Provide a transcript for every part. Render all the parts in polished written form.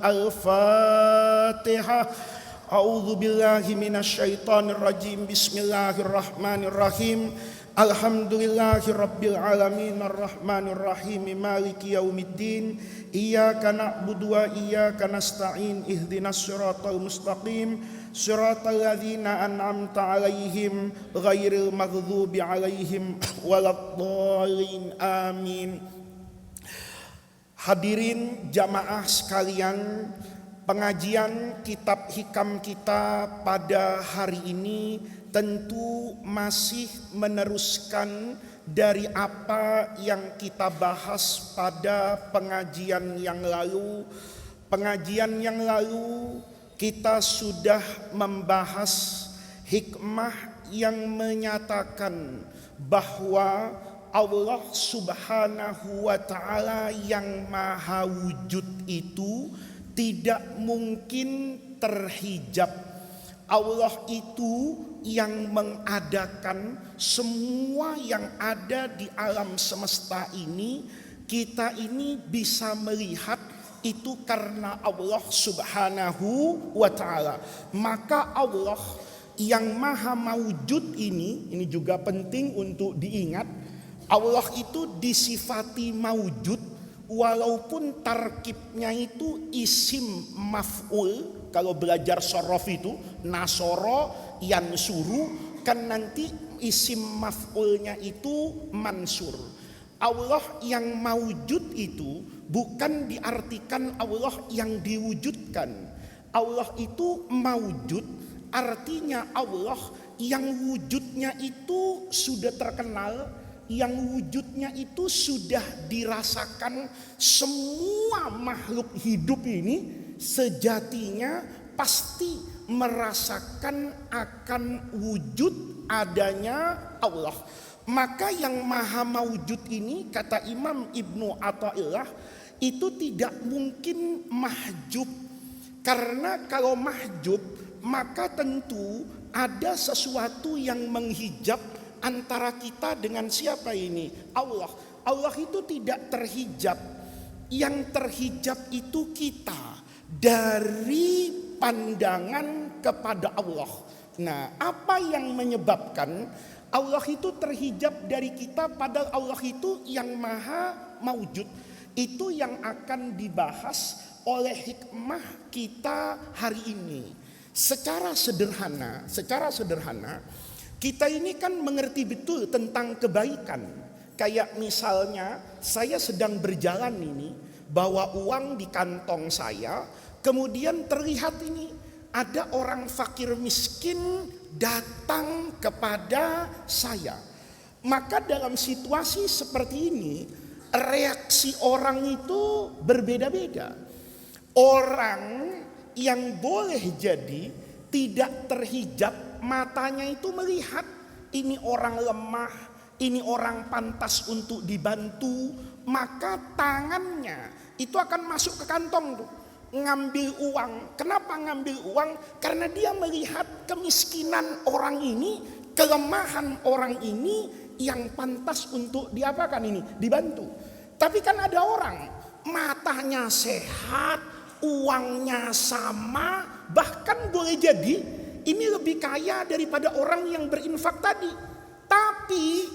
Al-Fatihah. A'udzu billahi minasyaitonir rajim. Bismillahirrahmanirrahim. Alhamdulillahi rabbil alamin arrahmanir rahim maliki yaumiddin. Iyyaka na'budu wa iyyaka nasta'in. Ihdinas siratal mustaqim. Siratal ladzina an'amta 'alaihim ghairil maghdubi 'alaihim waladdallin. Amin. Hadirin jamaah sekalian, pengajian kitab hikam kita pada hari ini tentu masih meneruskan dari apa yang kita bahas pada pengajian yang lalu. Pengajian yang lalu kita sudah membahas hikmah yang menyatakan bahwa Allah subhanahu wa ta'ala yang maha wujud itu tidak mungkin terhijab. Allah itu yang mengadakan semua yang ada di alam semesta ini. Kita ini bisa melihat itu karena Allah subhanahu wa ta'ala. Maka Allah yang maha mawujud ini juga penting untuk diingat. Allah itu disifati mawujud walaupun tarkibnya itu isim maf'ul. Kalau belajar sorof itu nasoro yansuru, kan nanti isim maf'ulnya itu mansur. Allah yang mawujud itu bukan diartikan Allah yang diwujudkan. Allah itu mawujud artinya Allah yang wujudnya itu sudah terkenal, yang wujudnya itu sudah dirasakan semua makhluk hidup ini sejatinya pasti merasakan akan wujud adanya Allah. Maka yang maha mawujud ini kata Imam Ibnu Athaillah itu tidak mungkin mahjub. Karena kalau mahjub maka tentu ada sesuatu yang menghijab antara kita dengan siapa ini? Allah. Allah itu tidak terhijab. Yang terhijab itu kita dari pandangan kepada Allah. Nah, apa yang menyebabkan Allah itu terhijab dari kita padahal Allah itu yang maha mawujud? Itu yang akan dibahas oleh hikmah kita hari ini. Secara sederhana, kita ini kan mengerti betul tentang kebaikan. Kayak misalnya saya sedang berjalan ini, bawa uang di kantong saya, kemudian terlihat ini ada orang fakir miskin datang kepada saya. Maka dalam situasi seperti ini, reaksi orang itu berbeda-beda. Orang yang boleh jadi tidak terhijab, matanya itu melihat ini orang lemah, ini orang pantas untuk dibantu, maka tangannya itu akan masuk ke kantong tuh, ngambil uang. Kenapa ngambil uang? Karena dia melihat kemiskinan orang ini, kelemahan orang ini yang pantas untuk diapakan ini, dibantu. Tapi kan ada orang matanya sehat, uangnya sama, bahkan boleh jadi ini lebih kaya daripada orang yang berinfak tadi. Tapi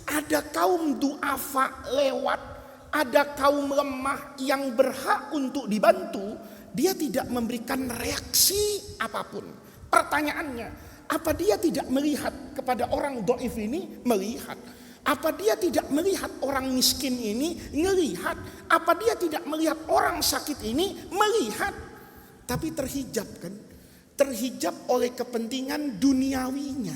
ada kaum du'afa lewat, ada kaum lemah yang berhak untuk dibantu, dia tidak memberikan reaksi apapun. Pertanyaannya, apa dia tidak melihat kepada orang dhaif ini? Melihat. Apa dia tidak melihat orang miskin ini? Melihat. Apa dia tidak melihat orang sakit ini? Melihat. Tapi terhijab kan? Terhijab oleh kepentingan duniawinya.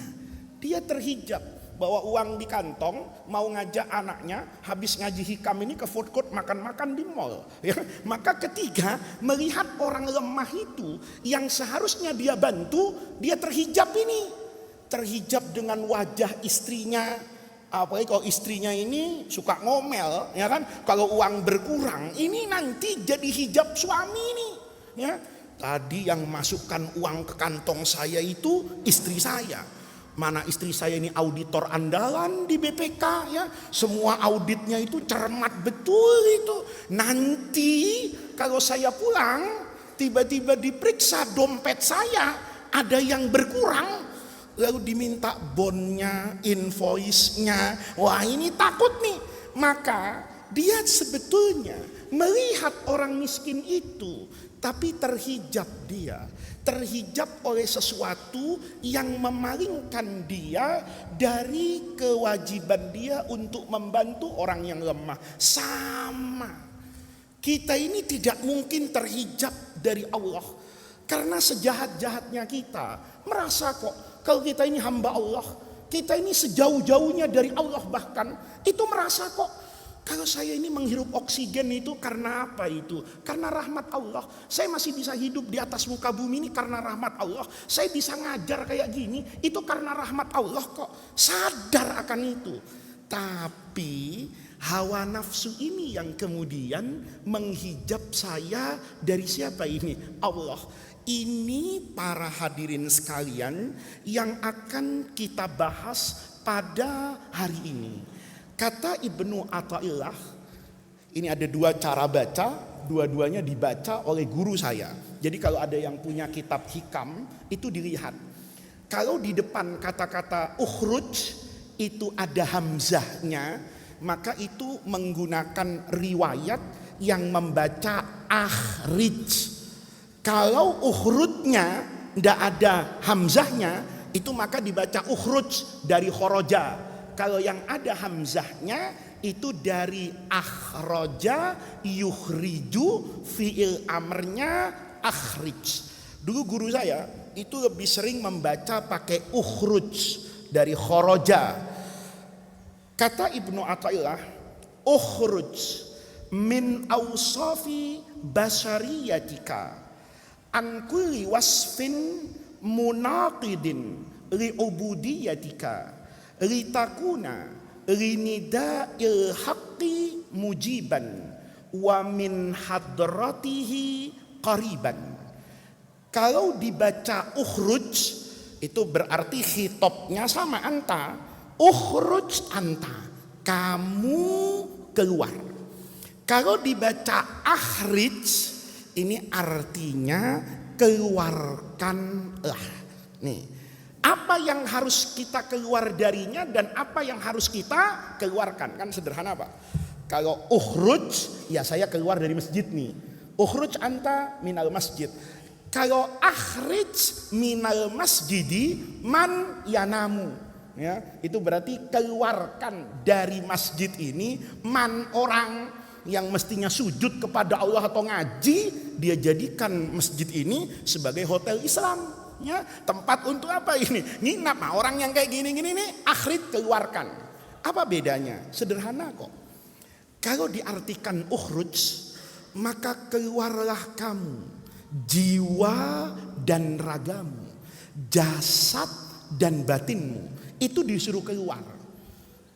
Dia terhijab, bawa uang di kantong, mau ngajak anaknya habis ngaji hikam ini ke food court makan-makan di mall, ya. Maka ketika melihat orang lemah itu yang seharusnya dia bantu, dia terhijab ini. Terhijab dengan wajah istrinya. Apalagi kalau istrinya ini suka ngomel, ya kan? Kalau uang berkurang, ini nanti jadi hijab suami ini, ya. Tadi yang masukkan uang ke kantong saya itu istri saya. Mana istri saya ini auditor andalan di BPK, ya. Semua auditnya itu cermat betul itu. Nanti kalau saya pulang, tiba-tiba diperiksa dompet saya ada yang berkurang, lalu diminta bonnya, invoice-nya. Wah, ini takut nih. Maka dia sebetulnya melihat orang miskin itu, tapi terhijab dia. Terhijab oleh sesuatu yang memalingkan dia dari kewajiban dia untuk membantu orang yang lemah. Sama. Kita ini tidak mungkin terhijab dari Allah. Karena sejahat-jahatnya kita merasa kok kalau kita ini hamba Allah, kita ini sejauh-jauhnya dari Allah, bahkan itu merasa kok kalau saya ini menghirup oksigen itu karena apa itu? Karena rahmat Allah. Saya masih bisa hidup di atas muka bumi ini karena rahmat Allah. Saya bisa ngajar kayak gini itu karena rahmat Allah kok. Sadar akan itu. Tapi hawa nafsu ini yang kemudian menghijab saya dari siapa ini? Allah. Ini para hadirin sekalian yang akan kita bahas pada hari ini. Kata Ibnu Athaillah, ini ada dua cara baca, dua-duanya dibaca oleh guru saya. Jadi kalau ada yang punya kitab hikam, itu dilihat. Kalau di depan kata-kata ukhruj itu ada hamzahnya, maka itu menggunakan riwayat yang membaca akhrij. Kalau ukhrujnya tidak ada hamzahnya, itu maka dibaca ukhruj dari khoroja. Kalau yang ada hamzahnya itu dari akhroja yukhriju, fi'il amrnya akhrij. Dulu guru saya itu lebih sering membaca pakai ukhruj dari khoroja. Kata Ibnu Athaillah, ukhruj min awsafi basyariyatika an kulli wasfin munaqidin li'ubudiyatika litakuna linida'il haqqi mujiban wa min hadratihi qariban. Kalau dibaca ukhruj itu berarti khitobnya sama anta. Ukhruj anta, kamu keluar. Kalau dibaca akhrij ini artinya keluarkanlah. Nih, apa yang harus kita keluar darinya dan apa yang harus kita keluarkan? Kan sederhana Pak. Kalau ukhruj, ya saya keluar dari masjid nih. Ukhruj anta minal masjid. Kalau akhrij minal masjidi man yanamu. Ya, itu berarti keluarkan dari masjid ini man, orang yang mestinya sujud kepada Allah atau ngaji, dia jadikan masjid ini sebagai hotel Islam. Ya, tempat untuk apa ini? Nginap. Nah, orang yang kayak gini-gini nih akhrij, keluarkan. Apa bedanya? Sederhana kok. Kalau diartikan ukhruj, maka keluarlah kamu, jiwa dan ragamu, jasad dan batinmu. Itu disuruh keluar.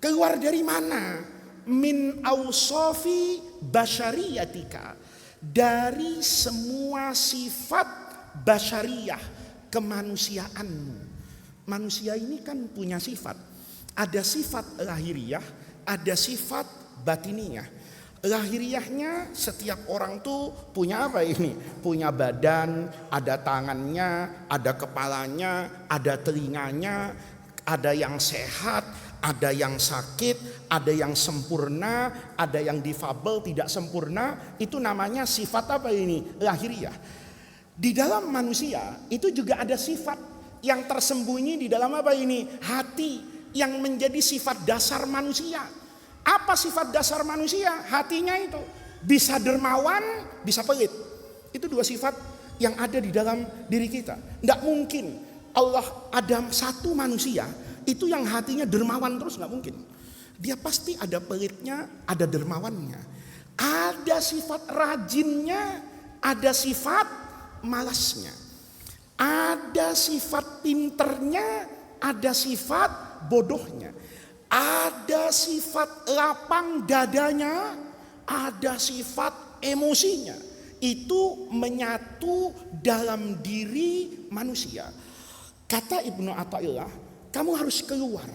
Keluar dari mana? Min awsafi basyariyatika, dari semua sifat basyariyah, kemanusiaanmu. Manusia ini kan punya sifat. Ada sifat lahiriah, ada sifat batiniyah. Lahiriahnya setiap orang tuh punya apa ini? Punya badan, ada tangannya, ada kepalanya, ada telinganya, ada yang sehat, ada yang sakit, ada yang sempurna, ada yang difabel tidak sempurna. Itu namanya sifat apa ini? Lahiriah. Di dalam manusia itu juga ada sifat yang tersembunyi di dalam apa ini? Hati, yang menjadi sifat dasar manusia. Apa sifat dasar manusia? Hatinya itu bisa dermawan, bisa pelit. Itu dua sifat yang ada di dalam diri kita. Tidak mungkin Allah ada satu manusia itu yang hatinya dermawan terus, nggak mungkin. Dia pasti ada pelitnya, ada dermawannya, ada sifat rajinnya, ada sifat malasnya, ada sifat pinternya, ada sifat bodohnya, ada sifat lapang dadanya, ada sifat emosinya. Itu menyatu dalam diri manusia. Kata Ibnu Athaillah, kamu harus keluar.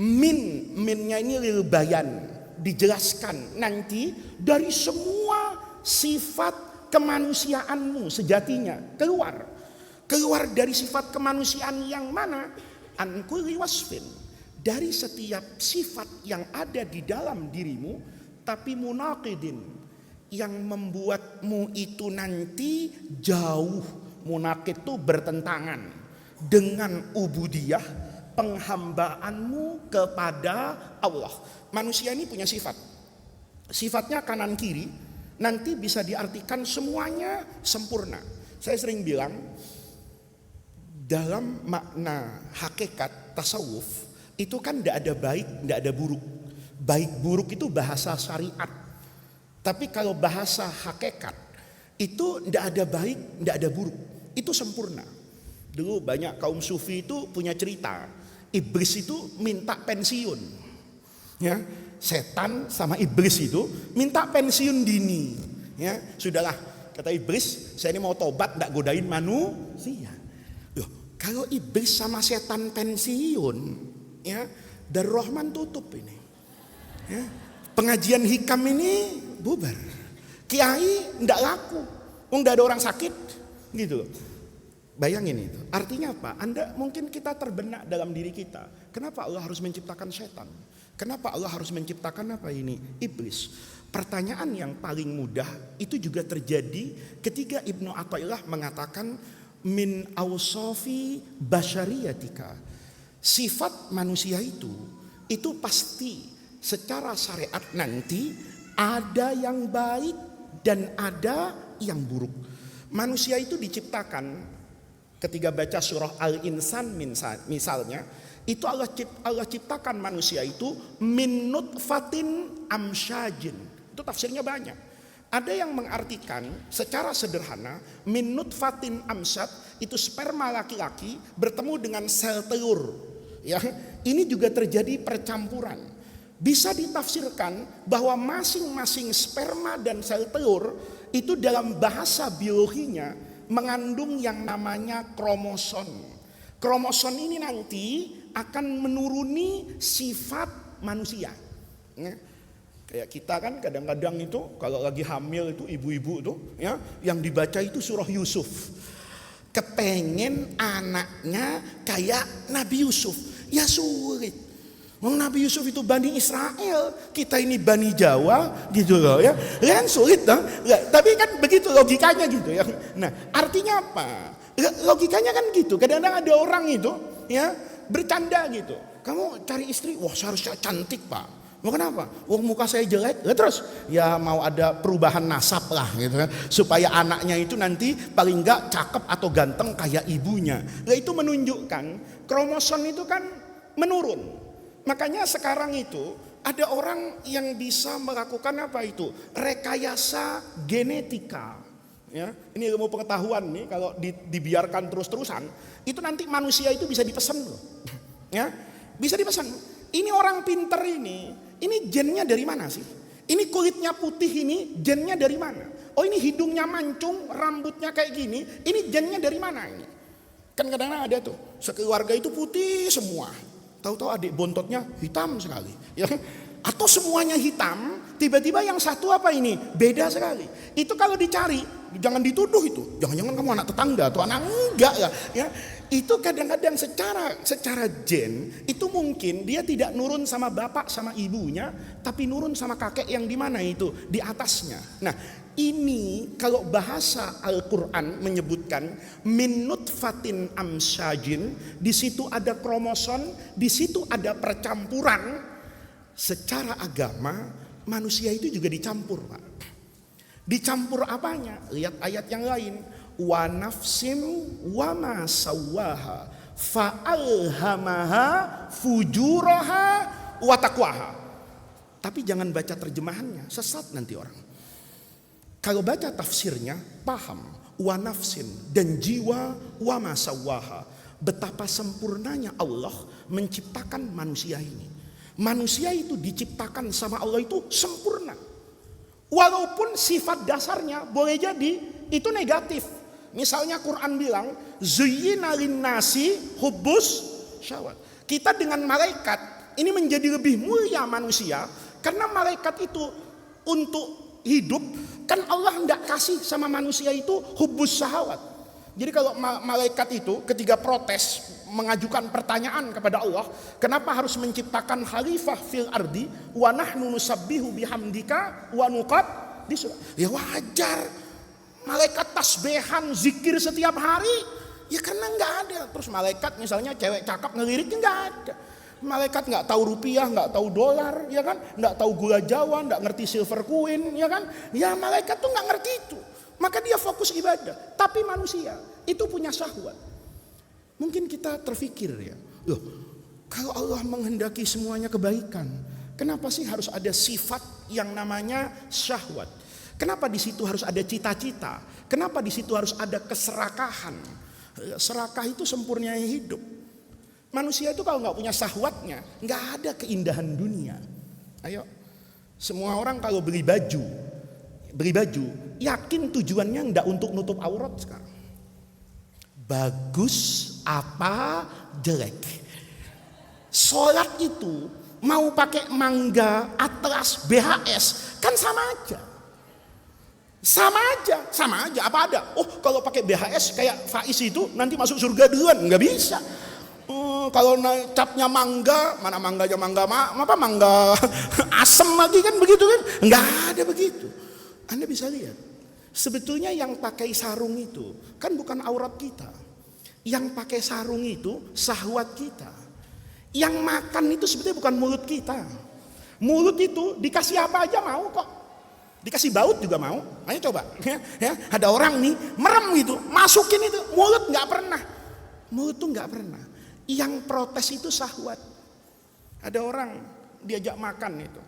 Minnya ini lil bayan, dijelaskan nanti dari semua sifat kemanusiaanmu sejatinya keluar. Keluar dari sifat kemanusiaan yang mana? An kulli wasfin, dari setiap sifat yang ada di dalam dirimu, tapi munaqidin, yang membuatmu itu nanti jauh. Munaqid itu bertentangan dengan ubudiyah, penghambaanmu kepada Allah. Manusia ini punya sifat. Sifatnya kanan kiri, nanti bisa diartikan semuanya sempurna. Saya sering bilang, dalam makna hakikat tasawuf itu kan tidak ada baik, tidak ada buruk. Baik buruk itu bahasa syariat. Tapi kalau bahasa hakikat itu tidak ada baik, tidak ada buruk. Itu sempurna. Dulu banyak kaum sufi itu punya cerita. Iblis itu minta pensiun. Ya, setan sama iblis itu minta pensiun dini. Ya, sudahlah, kata iblis, saya ini mau tobat, tidak godain manusia. Kalau iblis sama setan pensiun, ya, Darur-Rahman tutup ini. Ya, pengajian hikam ini bubar. Kiai ndak laku, ndak ada orang sakit, gitu. Bayangin itu. Artinya apa? Mungkin kita terbenak dalam diri kita. Kenapa Allah harus menciptakan setan? Kenapa Allah harus menciptakan apa ini? Iblis. Pertanyaan yang paling mudah itu juga terjadi ketika Ibnu Athaillah mengatakan min awsafi basyariyatika, sifat manusia itu pasti secara syariat nanti ada yang baik dan ada yang buruk. Manusia itu diciptakan, ketika baca surah Al-Insan misalnya, itu Allah ciptakan manusia itu min nutfatin amsyajin. Itu tafsirnya banyak. Ada yang mengartikan secara sederhana, min nutfatin amsyad itu sperma laki-laki bertemu dengan sel telur. Ya, ini juga terjadi percampuran. Bisa ditafsirkan bahwa masing-masing sperma dan sel telur itu dalam bahasa biologinya mengandung yang namanya kromosom. Kromosom ini nanti akan menuruni sifat manusia. Ya. Kayak kita kan kadang-kadang itu kalau lagi hamil itu ibu-ibu tuh ya, yang dibaca itu surah Yusuf. Kepengen anaknya kayak Nabi Yusuf. Ya sulit. Nabi Yusuf itu Bani Israel, kita ini Bani Jawa gitu loh ya. Kan sulit dong. Ya, tapi kan begitu logikanya gitu ya. Nah, artinya apa? Logikanya kan gitu. Kadang-kadang ada orang itu ya bercanda gitu. Kamu cari istri, wah seharusnya cantik, Pak. Mau kenapa? Wah muka saya jelek, ya terus ya mau ada perubahan nasab lah gitu kan, supaya anaknya itu nanti paling enggak cakep atau ganteng kayak ibunya. Nah, itu menunjukkan kromosom itu kan menurun. Makanya sekarang itu ada orang yang bisa melakukan apa itu? Rekayasa genetika. Ya, ini ilmu pengetahuan nih, kalau dibiarkan terus-terusan, itu nanti manusia itu bisa dipesan loh. Ya, bisa dipesan. Ini orang pinter ini gennya dari mana sih? Ini kulitnya putih ini gennya dari mana? Oh ini hidungnya mancung, rambutnya kayak gini, ini gennya dari mana ini? Kan kadang-kadang ada tuh, sekeluarga itu putih semua. Tahu-tahu adik bontotnya hitam sekali. Ya. Atau semuanya hitam, tiba-tiba yang satu apa ini? Beda sekali. Itu kalau dicari, jangan dituduh itu. Jangan-jangan kamu anak tetangga atau anak enggak ya. Ya. Itu kadang-kadang secara gen itu mungkin dia tidak nurun sama bapak sama ibunya, tapi nurun sama kakek yang di mana itu? Di atasnya. Nah, ini kalau bahasa Al-Qur'an menyebutkan min nutfatin amsyajin, di situ ada kromosom, di situ ada percampuran. Secara agama manusia itu juga dicampur, Pak. Dicampur apanya? Lihat ayat yang lain. Wa nafsim wa ma sawwaha fa'alhamaha fujuraha wa taqwaha. Tapi jangan baca terjemahannya, sesat nanti orang. Kalau baca tafsirnya paham. Wa nafsin, dan jiwa, wa ma sawwaha. Betapa sempurnanya Allah menciptakan manusia ini. Manusia itu diciptakan sama Allah itu sempurna. Walaupun sifat dasarnya boleh jadi itu negatif. Misalnya Quran bilang zuyyina linnasi hubbus syahwat. Kita dengan malaikat ini menjadi lebih mulia manusia karena malaikat itu untuk hidup Kan Allah tidak kasih sama manusia itu hubbus syahwat. Jadi kalau malaikat itu ketika protes mengajukan pertanyaan kepada Allah, kenapa harus menciptakan khalifah fil ardi wa nahnu nusabbihu bihamdika wa nuqaddis? Ya wajar. Malaikat tasbihan zikir setiap hari. Ya karena nggak ada. Terus malaikat misalnya cewek cakep ngeliriknya nggak ada. Malaikat nggak tahu rupiah, nggak tahu dolar, ya kan? Nggak tahu gula Jawa, nggak ngerti silver coin, ya kan? Ya malaikat tuh nggak ngerti itu. Maka dia fokus ibadah. Tapi manusia itu punya syahwat. Mungkin kita terfikir ya, loh, kalau Allah menghendaki semuanya kebaikan, kenapa sih harus ada sifat yang namanya syahwat? Kenapa di situ harus ada cita-cita? Kenapa di situ harus ada keserakahan? Serakah itu sempurnanya hidup. Manusia itu kalau nggak punya syahwatnya, nggak ada keindahan dunia. Ayo, semua orang kalau beli baju, yakin tujuannya nggak untuk nutup aurat sekarang. Bagus apa jelek? Sholat itu mau pakai mangga, atlas, BHS, kan sama aja. Sama aja. Apa ada? Oh, kalau pakai BHS kayak Faiz itu nanti masuk surga duluan, nggak bisa. Kalau capnya mangga, mana mangganya mangga asem lagi kan begitu kan? Nggak ada begitu. Anda bisa lihat, sebetulnya yang pakai sarung itu kan bukan aurat kita. Yang pakai sarung itu syahwat kita. Yang makan itu sebetulnya bukan mulut kita. Mulut itu dikasih apa aja mau kok. Dikasih baut juga mau. Ayo coba, ya, ada orang nih merem gitu, masukin itu, mulut nggak pernah. Mulut tuh nggak pernah. Yang protes itu syahwat. Ada orang diajak makan itu,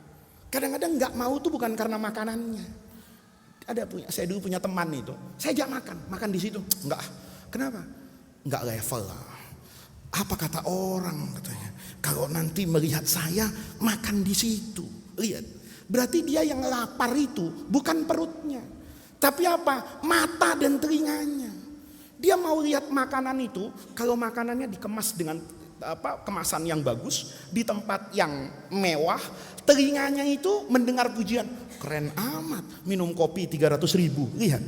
kadang-kadang nggak mau tuh bukan karena makanannya. Saya dulu punya teman itu, saya ajak makan di situ, nggak. Kenapa? Nggak level lah. Apa kata orang katanya? Kalau nanti melihat saya makan di situ, lihat. Berarti dia yang lapar itu bukan perutnya, tapi apa? Mata dan telinganya. Dia mau lihat makanan itu, kalau makanannya dikemas dengan kemasan yang bagus, di tempat yang mewah, telinganya itu mendengar pujian, keren amat, minum kopi 300.000, lihat.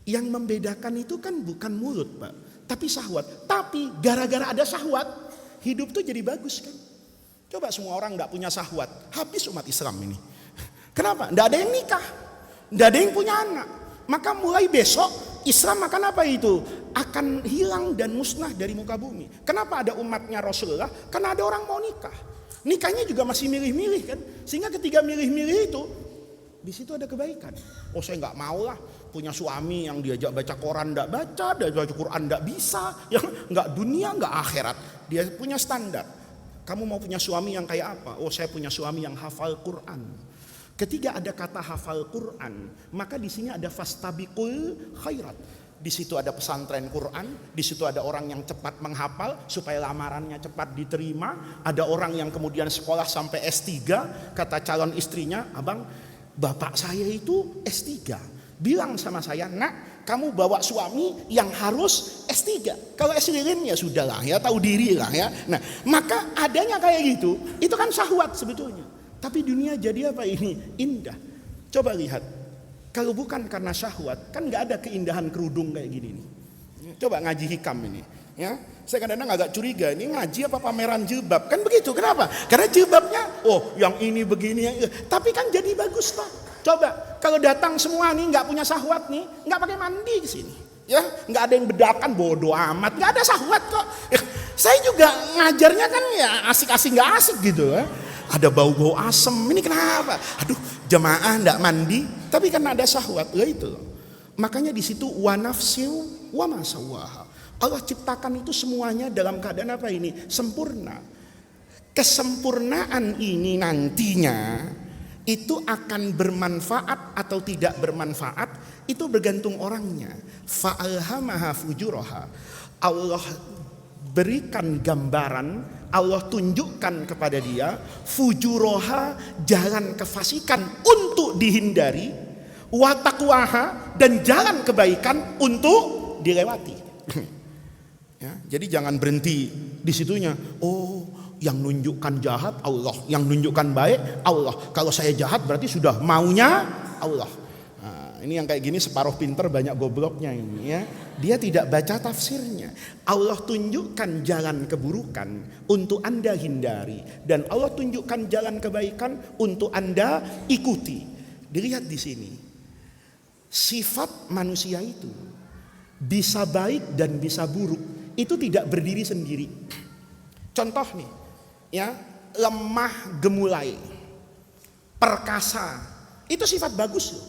Yang membedakan itu kan bukan mulut, Pak, tapi syahwat. Tapi gara-gara ada syahwat, hidup tuh jadi bagus kan. Coba semua orang gak punya syahwat, habis umat Islam ini. Kenapa? Gak ada yang nikah, gak ada yang punya anak. Maka mulai besok Islam akan apa itu? Akan hilang dan musnah dari muka bumi. Kenapa ada umatnya Rasulullah? Karena ada orang mau nikah. Nikahnya juga masih milih-milih kan. Sehingga ketika milih-milih itu, di situ ada kebaikan. Oh, saya nggak mau lah punya suami yang diajak baca Quran nggak baca, diajak baca Quran nggak bisa, yang nggak dunia nggak akhirat. Dia punya standar. Kamu mau punya suami yang kayak apa? Oh, saya punya suami yang hafal Quran. Ketika ada kata hafal Quran, maka di sini ada fastabiqul khairat. Di situ ada pesantren Quran, di situ ada orang yang cepat menghafal supaya lamarannya cepat diterima. Ada orang yang kemudian sekolah sampai S3, kata calon istrinya, "Abang, bapak saya itu S3. Bilang sama saya, nak, kamu bawa suami yang harus S3. Kalau S lilin ya sudahlah ya, tahu diri lah ya." Nah, maka adanya kayak gitu, itu kan syahwat sebetulnya. Tapi dunia jadi apa ini? Indah. Coba lihat. Kalau bukan karena syahwat, kan nggak ada keindahan kerudung kayak gini nih. Coba ngaji hikam ini. Ya, saya kadang-kadang agak curiga, ini ngaji apa pameran jilbab? Kan begitu. Kenapa? Karena jilbabnya, oh yang ini begini, yang tapi kan jadi bagus toh. Coba kalau datang semua nih nggak punya syahwat nih, nggak pakai mandi ke sini. Ya, nggak ada yang bedakan, bodoh amat, nggak ada syahwat kok. Ya, saya juga ngajarnya kan ya asik-asik nggak asik gitu ya. Ada bau-bau asem, ini kenapa? Aduh, jamaah ndak mandi, tapi karena ada syahwat, lah itu loh. Makanya di situ wa nafsil wa ma sawaha. Allah ciptakan itu semuanya dalam keadaan apa ini? Sempurna. Kesempurnaan ini nantinya itu akan bermanfaat atau tidak bermanfaat, itu bergantung orangnya. Fa'alhamaha fujuraha. Allah berikan gambaran, Allah tunjukkan kepada dia fujuroha, jalan kefasikan untuk dihindari, watakwaha, dan jalan kebaikan untuk dilewati. Ya, jadi jangan berhenti di situnya. Oh, Yang nunjukkan jahat Allah, yang nunjukkan baik Allah. Kalau saya jahat berarti sudah maunya Allah. Nah, ini yang kayak gini separuh pinter banyak gobloknya ini ya. Dia tidak baca tafsirnya. Allah tunjukkan jalan keburukan untuk Anda hindari, dan Allah tunjukkan jalan kebaikan untuk Anda ikuti. Dilihat di sini. Sifat manusia itu bisa baik dan bisa buruk. Itu tidak berdiri sendiri. Contoh nih, ya, lemah gemulai, perkasa, itu sifat bagus loh,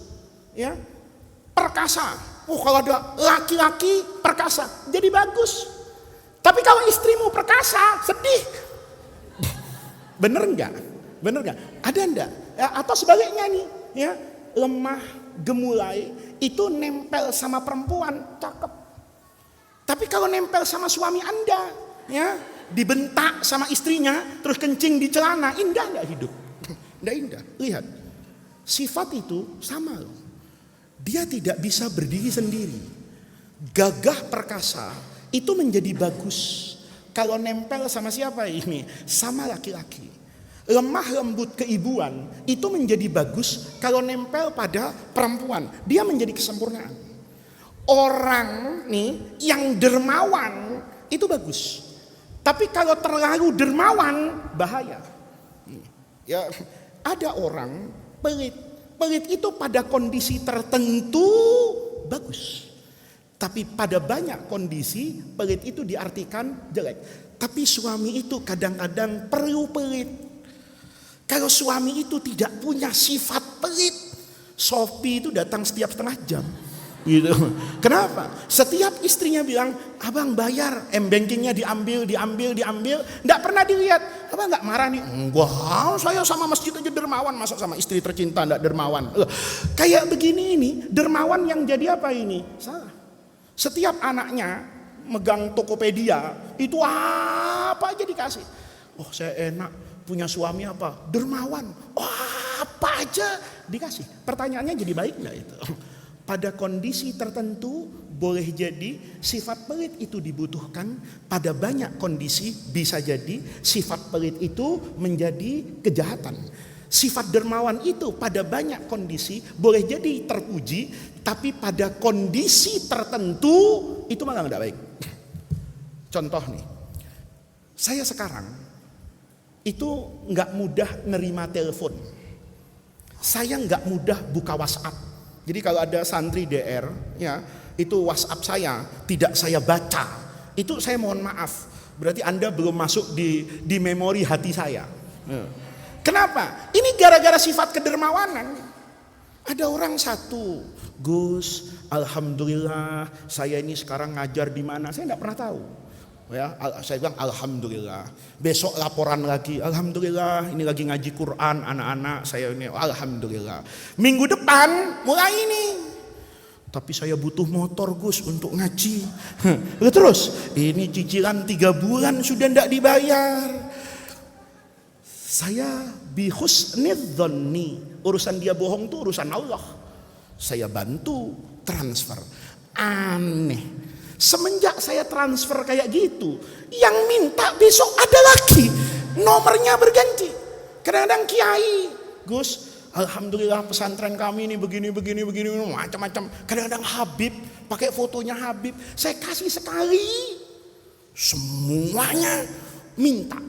ya, perkasa. Kalau ada laki-laki perkasa, jadi bagus. Tapi kalau istrimu perkasa, sedih. Bener nggak? Bener nggak? Ada nggak? Ya, atau sebaliknya nih, ya, lemah gemulai itu nempel sama perempuan, cakep. Tapi kalau nempel sama suami Anda, ya, dibentak sama istrinya, terus kencing di celana, indah nggak hidup? Nggak indah. Lihat, sifat itu sama loh. Dia tidak bisa berdiri sendiri. Gagah perkasa itu menjadi bagus kalau nempel sama siapa ini? Sama laki-laki. Lemah lembut keibuan itu menjadi bagus kalau nempel pada perempuan. Dia menjadi kesempurnaan. Orang nih yang dermawan itu bagus. Tapi kalau terlalu dermawan bahaya. Ya, ada orang pelit. Pelit itu pada kondisi tertentu bagus. Tapi pada banyak kondisi pelit itu diartikan jelek. Tapi suami itu kadang-kadang perlu pelit. Kalau suami itu tidak punya sifat pelit, Sophie itu datang setiap setengah jam. Gitu. Kenapa? Setiap istrinya bilang, abang bayar, m-bankingnya diambil, nggak pernah dilihat. Abang nggak marah nih? Enggak, saya sama masjid aja dermawan, masa sama istri tercinta nggak dermawan? Kayak begini ini, dermawan yang jadi apa ini? Salah. Setiap anaknya megang Tokopedia, itu apa aja dikasih. Oh, saya enak punya suami apa? Dermawan. Oh, apa aja dikasih. Pertanyaannya jadi baik nggak itu? Pada kondisi tertentu boleh jadi sifat pelit itu dibutuhkan. Pada banyak kondisi bisa jadi sifat pelit itu menjadi kejahatan. Sifat dermawan itu pada banyak kondisi boleh jadi terpuji, tapi pada kondisi tertentu itu malah tidak baik. Contoh nih, saya sekarang itu nggak mudah nerima telepon. Saya nggak mudah buka WhatsApp. Jadi kalau ada santri DR, ya, itu WhatsApp saya tidak saya baca, itu saya mohon maaf. Berarti Anda belum masuk di memori hati saya. Kenapa? Ini gara-gara sifat kedermawanan. Ada orang satu, Gus, alhamdulillah saya ini sekarang ngajar di mana? Saya nggak pernah tahu. Ya, saya bilang alhamdulillah. Besok laporan lagi, alhamdulillah ini lagi ngaji Quran anak-anak saya ini, alhamdulillah. Minggu depan mulai ini. Tapi saya butuh motor Gus untuk ngaji. Terus ini cicilan 3 bulan sudah tidak dibayar. Saya bihusnidzonni, urusan dia bohong itu urusan Allah. Saya bantu transfer. Aneh. Semenjak saya transfer kayak gitu, yang minta besok ada lagi, nomornya berganti. Kadang-kadang kiai, Gus, alhamdulillah pesantren kami ini begini, macam-macam. Kadang-kadang Habib, pakai fotonya Habib, saya kasih sekali, semuanya minta.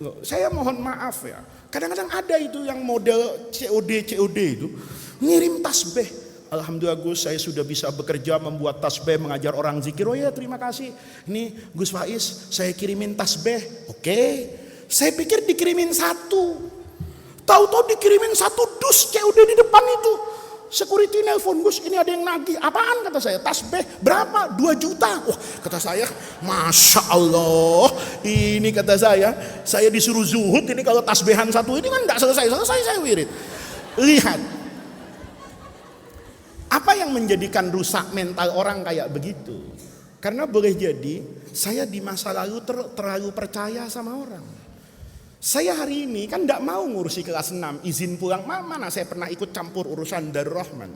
Loh, saya mohon maaf ya, kadang-kadang ada itu yang model COD itu, ngirim tasbih. Alhamdulillah Gus, saya sudah bisa bekerja membuat tasbih, mengajar orang zikir. Oh ya, terima kasih. Ini Gus Faiz, saya kirimin tasbih. Oke. Saya pikir dikirimin 1. Tahu-tahu dikirimin 1 dus COD di depan itu. Security nelpon, Gus, ini ada yang nagih. Apaan kata saya? Tasbih berapa? 2 juta. Wah, kata saya, Masya Allah. Ini kata saya disuruh zuhud. Ini kalau tasbihan 1 ini kan enggak selesai saya wirid. Lihat. Apa yang menjadikan rusak mental orang kayak begitu? Karena boleh jadi saya di masa lalu terlalu percaya sama orang. Saya hari ini kan tidak mau ngurusi kelas 6, izin pulang. Mana saya pernah ikut campur urusan Darul Rahman.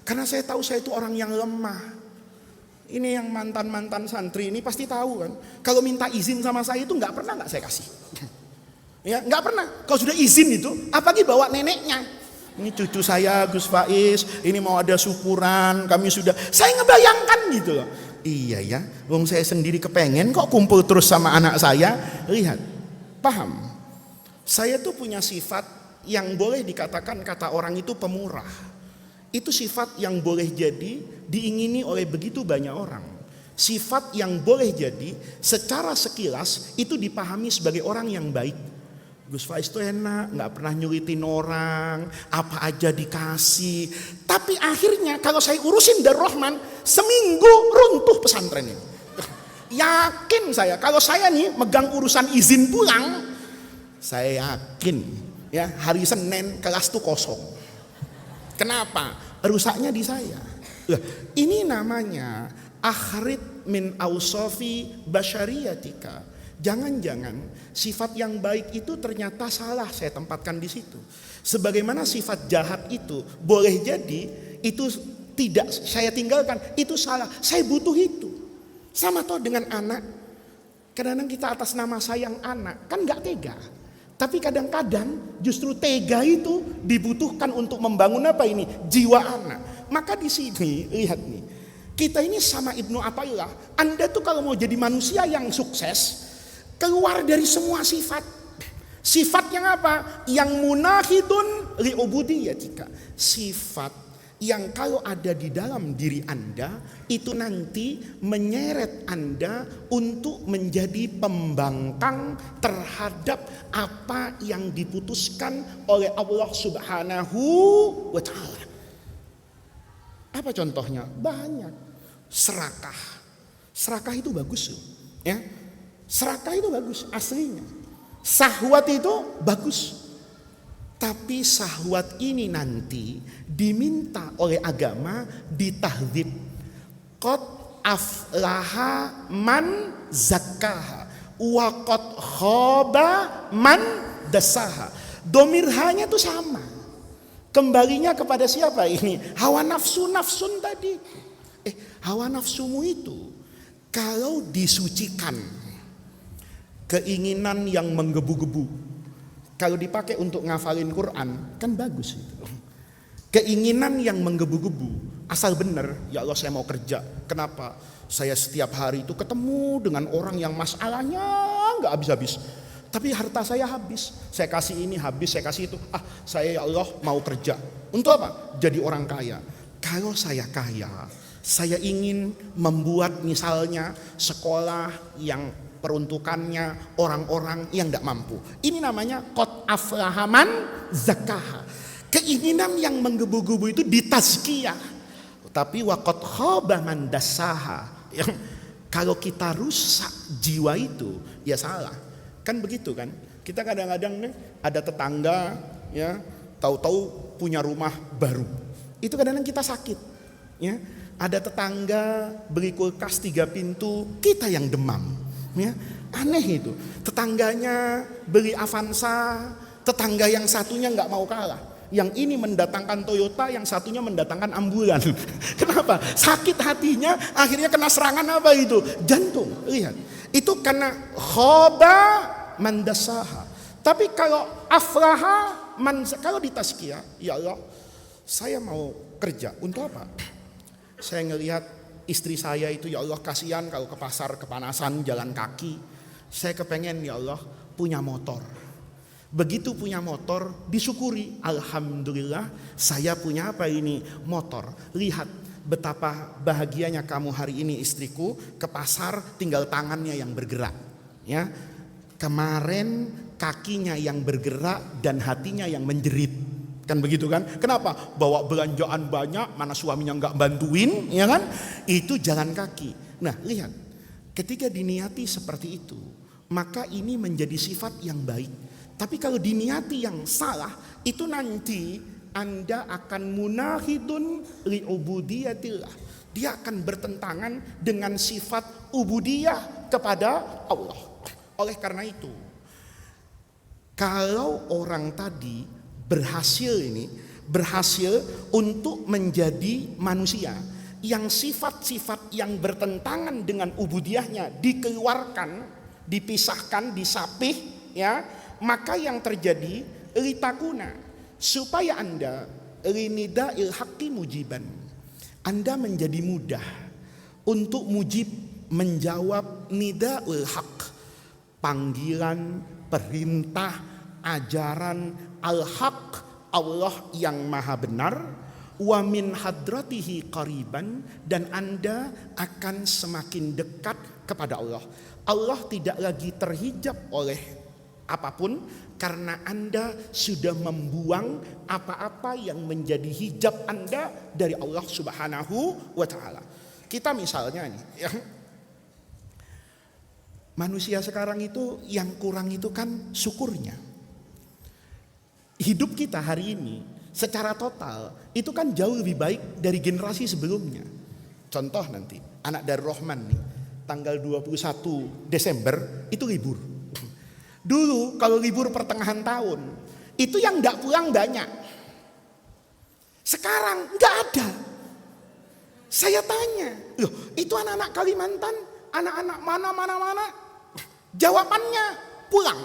Karena saya tahu saya itu orang yang lemah. Ini yang mantan-mantan santri ini pasti tahu kan. Kalau minta izin sama saya itu nggak pernah nggak saya kasih. Ya, nggak pernah. Kalau sudah izin itu, apalagi bawa neneknya. Ini cucu saya Gus Faiz, ini mau ada syukuran, kami sudah. Saya ngebayangkan gitu loh. Iya ya, wong saya sendiri kepengen kok kumpul terus sama anak saya. Lihat, paham? Saya tuh punya sifat yang boleh dikatakan kata orang itu pemurah. Itu sifat yang boleh jadi diingini oleh begitu banyak orang. Sifat yang boleh jadi secara sekilas itu dipahami sebagai orang yang baik. Gus Faiz itu enak, gak pernah nyulitin orang, apa aja dikasih. Tapi akhirnya kalau saya urusin Darul Rahman, seminggu runtuh pesantren ini. Yakin saya, kalau saya nih megang urusan izin pulang, saya yakin ya hari Senin kelas tuh kosong. Kenapa? Rusaknya di saya. Ini namanya akhrid min ausofi basyariyatika. Jangan-jangan sifat yang baik itu ternyata salah saya tempatkan di situ. Sebagaimana sifat jahat itu boleh jadi itu tidak saya tinggalkan, itu salah. Saya butuh itu. Sama toh dengan anak. Kadang-kadang kita atas nama sayang anak kan nggak tega. Tapi kadang-kadang justru tega itu dibutuhkan untuk membangun apa ini? Jiwa anak. Maka di sini lihat nih. Kita ini sama Ibnu Athaillah. Anda tuh kalau mau jadi manusia yang sukses, keluar dari semua sifat. Sifat yang apa? Yang munahidun li'ubudiyatika. Sifat yang kalau ada di dalam diri Anda itu nanti menyeret Anda untuk menjadi pembangkang terhadap apa yang diputuskan oleh Allah Subhanahu wa ta'ala. Apa contohnya? Banyak. Serakah. Serakah itu bagus loh, ya. Serakah itu bagus aslinya. Syahwat itu bagus. Tapi syahwat ini nanti diminta oleh agama ditahdzib. Qad aflaha man zakkaha wa qad khaba man dasaha. Domir hanya itu sama. Kembalinya kepada siapa ini? Hawa nafsu nafsun tadi. Hawa nafsumu itu kalau disucikan, keinginan yang menggebu-gebu, kalau dipakai untuk ngafalin Quran kan bagus itu. Keinginan yang menggebu-gebu, asal benar, ya Allah saya mau kerja. Kenapa? Saya setiap hari itu ketemu dengan orang yang masalahnya nggak habis-habis. Tapi harta saya habis, saya kasih ini habis, saya kasih itu. Saya ya Allah mau kerja. Untuk apa? Jadi orang kaya. Kalau saya kaya, saya ingin membuat misalnya sekolah yang peruntukannya orang-orang yang tidak mampu. Ini namanya qad aflaha man zakkaha. Keinginan yang menggebu-gebu itu ditazkiyah. Tapi wa qad khaba man dassaha. Kalau kita rusak jiwa itu, ya salah. Kan begitu kan? Kita kadang-kadang nih ada tetangga ya, tahu-tahu punya rumah baru. Itu kadang-kadang kita sakit, ya. Ada tetangga beli kulkas 3 pintu, kita yang demam. Ya, aneh itu. Tetangganya beli Avanza, tetangga yang satunya nggak mau kalah. Yang ini mendatangkan Toyota, yang satunya mendatangkan ambulan. Kenapa? Sakit hatinya, akhirnya kena serangan apa itu? Jantung. Lihat, itu karena khoba mandasaha. Tapi kalau aflaha kalau ditazkiyah, ya Allah, saya mau kerja untuk apa? Saya ngelihat istri saya itu, ya Allah kasihan kalau ke pasar kepanasan jalan kaki. Saya kepengen ya Allah punya motor. Begitu punya motor disyukuri. Alhamdulillah saya punya apa ini? Motor. Lihat betapa bahagianya kamu hari ini istriku, ke pasar tinggal tangannya yang bergerak. Ya, kemarin kakinya yang bergerak dan hatinya yang menjerit. Kan begitu kan? Kenapa? Bawa belanjaan banyak, mana suaminya nggak bantuin, ya kan? Itu jalan kaki. Nah, lihat, ketika diniati seperti itu, maka ini menjadi sifat yang baik. Tapi kalau diniati yang salah, itu nanti Anda akan munahidun li'ubudiyatillah. Dia akan bertentangan dengan sifat ubudiyah kepada Allah. Oleh karena itu, kalau orang tadi berhasil untuk menjadi manusia yang sifat-sifat yang bertentangan dengan ubudiyahnya dikeluarkan, dipisahkan, disapih, ya, maka yang terjadi litakuna, supaya Anda linida'il haqqi mujiban, Anda menjadi mudah untuk mujib, menjawab nida'ul haq, panggilan, perintah, ajaran al-haq, Allah yang maha benar, wa min hadratihi qariban, dan Anda akan semakin dekat kepada Allah. Allah tidak lagi terhijab oleh apapun karena Anda sudah membuang apa-apa yang menjadi hijab Anda dari Allah Subhanahu wa taala. Kita misalnya nih, ya, manusia sekarang itu yang kurang itu kan syukurnya. Hidup kita hari ini secara total itu kan jauh lebih baik dari generasi sebelumnya. Contoh nanti anak dari Rahman nih, tanggal 21 Desember itu libur. Dulu kalau libur pertengahan tahun itu yang gak pulang banyak. Sekarang gak ada. Saya tanya, loh itu anak-anak Kalimantan, anak-anak mana. Jawabannya pulang.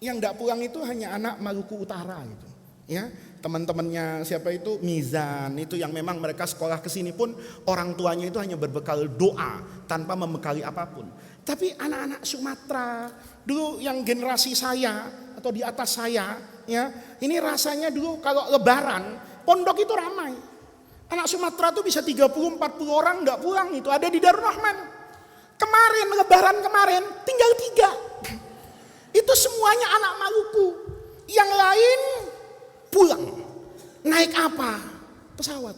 Yang gak pulang itu hanya anak Maluku Utara gitu. Ya, teman-temannya siapa itu Mizan, itu yang memang mereka sekolah kesini pun orang tuanya itu hanya berbekal doa tanpa membekali apapun. Tapi anak-anak Sumatera dulu yang generasi saya atau di atas saya, ya, ini rasanya dulu kalau lebaran pondok itu ramai. Anak Sumatera itu bisa 30-40 orang nggak pulang, itu ada di Darul Rahman. Kemarin lebaran kemarin tinggal 3. Itu semuanya anak Maluku. Yang lain pulang. Naik apa? Pesawat.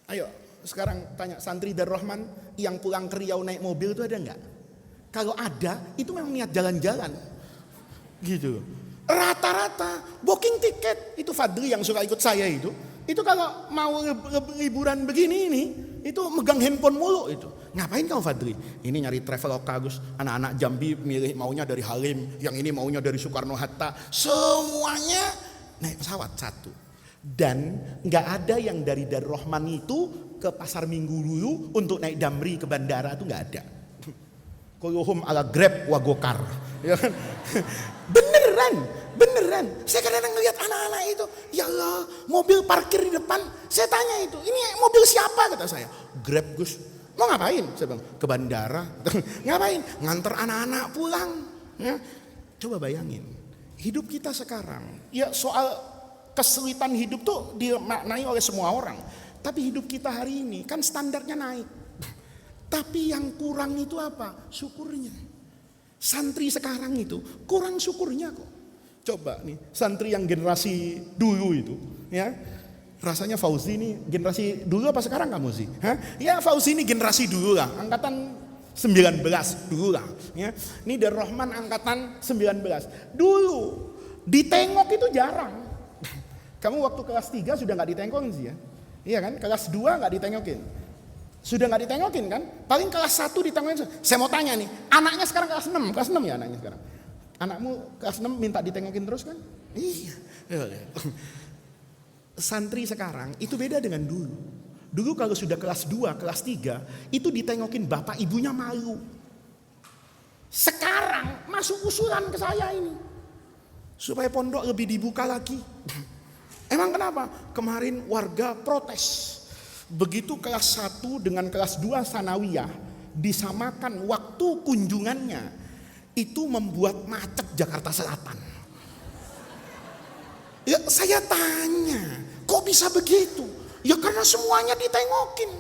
Ayo sekarang tanya santri Darul Rahman yang pulang ke Riau naik mobil itu ada enggak? Kalau ada itu memang niat jalan-jalan. Gitu. Rata-rata booking tiket. Itu Fadli yang suka ikut saya itu. Itu kalau mau liburan begini ini, itu megang handphone mulu itu. Ngapain kamu Fadli? Ini nyari Traveloka Gus. Anak-anak Jambi milih maunya dari Halim, yang ini maunya dari Soekarno Hatta. Semuanya naik pesawat satu. Dan nggak ada yang dari Darul Rahman itu ke pasar Minggu dulu untuk naik Damri ke bandara, itu nggak ada. Kulluhum ala Grab wa Gokar. Ya kan? Beneran. Saya kadang-kadang ngeliat anak-anak itu, ya Allah, mobil parkir di depan. Saya tanya itu, ini mobil siapa kata saya? Grab Gus. Mau ngapain? Saya bilang, ke bandara. Ngapain? Nganter anak-anak pulang. Ya. Coba bayangin, hidup kita sekarang, ya soal kesulitan hidup tuh dimaknai oleh semua orang. Tapi hidup kita hari ini kan standarnya naik. Tapi yang kurang itu apa? Syukurnya. Santri sekarang itu kurang syukurnya kok. Coba nih, santri yang generasi dulu itu, ya. Rasanya Fauzi ini generasi dulu apa sekarang kamu sih? Hah? Ya Fauzi ini generasi dulu lah, angkatan 19 dulu lah. Ya. Ini Darul Rahman angkatan 19. Dulu ditengok itu jarang. Kamu waktu kelas 3 sudah gak ditengokin sih ya? Iya kan? Kelas 2 gak ditengokin. Sudah gak ditengokin kan? Paling kelas 1 ditengokin. Saya mau tanya nih, anaknya sekarang kelas 6 ya anaknya sekarang? Anakmu kelas 6 minta ditengokin terus kan? Iya. Santri sekarang itu beda dengan dulu. Dulu kalau sudah kelas 2, kelas 3 itu ditengokin bapak ibunya malu. Sekarang masuk usulan ke saya ini supaya pondok lebih dibuka lagi. Emang kenapa? Kemarin warga protes. Begitu kelas 1 dengan kelas 2 sanawiyah disamakan waktu kunjungannya, itu membuat macet Jakarta Selatan. Ya saya tanya, kok bisa begitu? Ya karena semuanya ditengokin.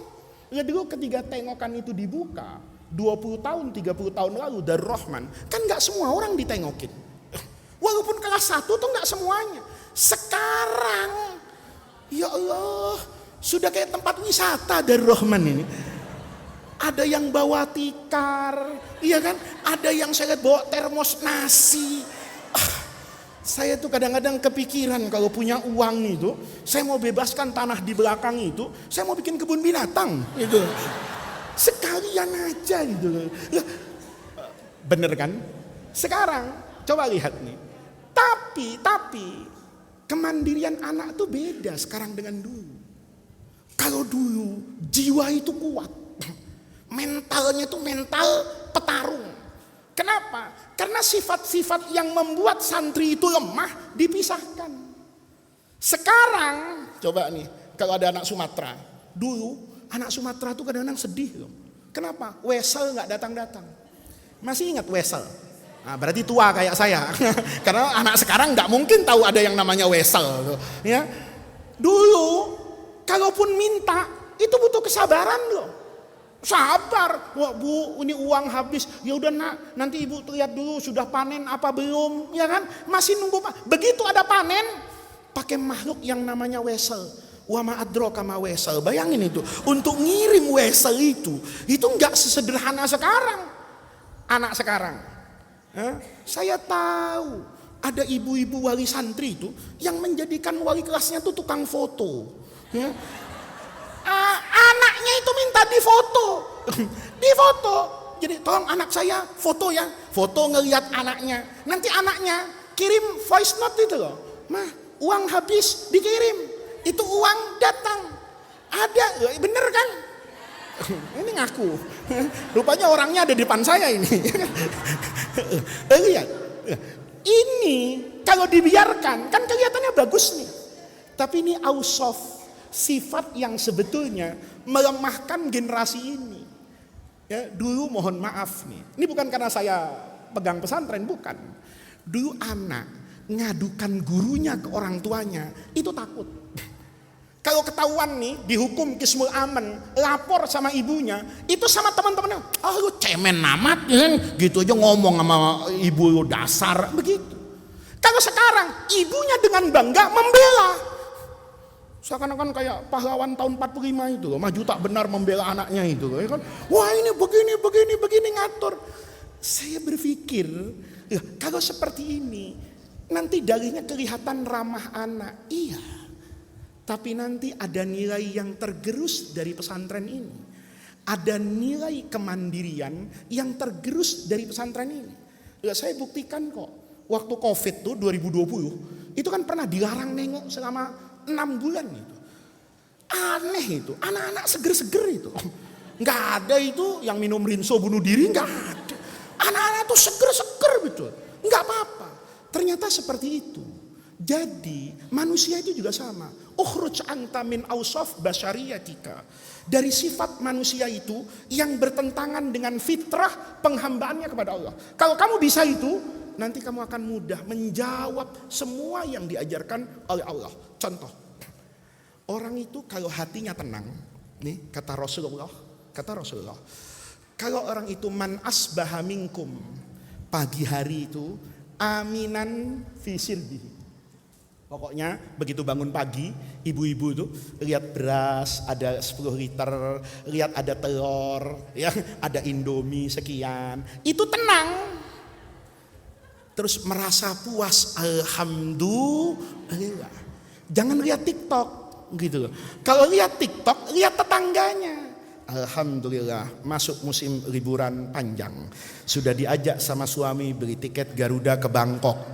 Ya dulu ketika tengokan itu dibuka 20 tahun, 30 tahun lalu Darul Rahman, kan gak semua orang ditengokin. Walaupun kelas 1 tuh gak semuanya. Sekarang, ya Allah, sudah kayak tempat wisata Darul Rahman ini. Ada yang bawa tikar, iya kan? Ada yang saya lihat bawa termos nasi. Saya tuh kadang-kadang kepikiran kalau punya uang itu, saya mau bebaskan tanah di belakang itu, saya mau bikin kebun binatang gitu. Sekalian aja gitu. Bener kan? Sekarang coba lihat nih. Tapi kemandirian anak tuh beda sekarang dengan dulu. Kalau dulu jiwa itu kuat. Mentalnya tuh mental petarung. Kenapa? Karena sifat-sifat yang membuat santri itu lemah dipisahkan. Sekarang coba nih, kalau ada anak Sumatera, dulu anak Sumatera itu kadang-kadang sedih loh. Kenapa? Wesel nggak datang-datang. Masih ingat Wesel? Nah, berarti tua kayak saya. Karena anak sekarang nggak mungkin tahu ada yang namanya Wesel. Ya, dulu kalaupun minta itu butuh kesabaran loh. Sabar, wah bu, ini uang habis. Ya udah nak, nanti ibu lihat dulu sudah panen apa belum, ya kan? Masih nunggu pak. Begitu ada panen, pakai makhluk yang namanya wesel. Wa ma adraka ma wesel. Bayangin itu, untuk ngirim wesel itu nggak sesederhana sekarang. Anak sekarang, saya tahu ada ibu-ibu wali santri itu yang menjadikan wali kelasnya tuh tukang foto. Ya. Anaknya itu minta difoto. Difoto. Jadi tolong anak saya foto ya. Foto ngelihat anaknya. Nanti anaknya kirim voice note itu loh. Mah, uang habis dikirim. Itu uang datang. Ada, bener kan? Ini ngaku. Rupanya orangnya ada di depan saya ini. Lihat. Ini kalau dibiarkan kan kelihatannya bagus nih. Tapi ini ausof, sifat yang sebetulnya melemahkan generasi ini. Ya, dulu mohon maaf nih. Ini bukan karena saya pegang pesantren, bukan. Dulu anak ngadukan gurunya ke orang tuanya, itu takut. Kalau ketahuan nih dihukum kismul aman, lapor sama ibunya, itu sama teman-temannya, lu cemen amat ya, gitu aja ngomong sama ibu lu dasar, begitu. Kalau sekarang ibunya dengan bangga membela. Seakan-akan kayak pahlawan tahun 45 itu loh, maju tak benar membela anaknya itu loh, ya kan? Wah ini begini ngatur. Saya berpikir, ya, kalau seperti ini, nanti darinya kelihatan ramah anak, iya. Tapi nanti ada nilai yang tergerus dari pesantren ini. Ada nilai kemandirian yang tergerus dari pesantren ini. Ya, saya buktikan kok, waktu Covid tuh 2020, itu kan pernah dilarang nengok selama 6 bulan itu. Aneh itu, anak-anak seger-seger itu. Nggak ada itu yang minum rinso bunuh diri, nggak ada. Anak-anak itu seger-seger betul, nggak apa-apa. Ternyata seperti itu. Jadi manusia itu juga sama. Ukhruj anta min awsaf basyariyatika. Dari sifat manusia itu yang bertentangan dengan fitrah penghambaannya kepada Allah. Kalau kamu bisa itu, nanti kamu akan mudah menjawab semua yang diajarkan oleh Allah. Contoh, orang itu kalau hatinya tenang, nih kata Rasulullah, kalau orang itu man asbaha minkum, pagi hari itu aminan fi sirbihi. Pokoknya begitu bangun pagi, ibu-ibu itu lihat beras ada 10 liter, lihat ada telur, ya, ada Indomie sekian, itu tenang. Terus merasa puas, alhamdulillah. Jangan lihat TikTok gitu. Kalau lihat TikTok, lihat tetangganya. Alhamdulillah, masuk musim liburan panjang. Sudah diajak sama suami beli tiket Garuda ke Bangkok.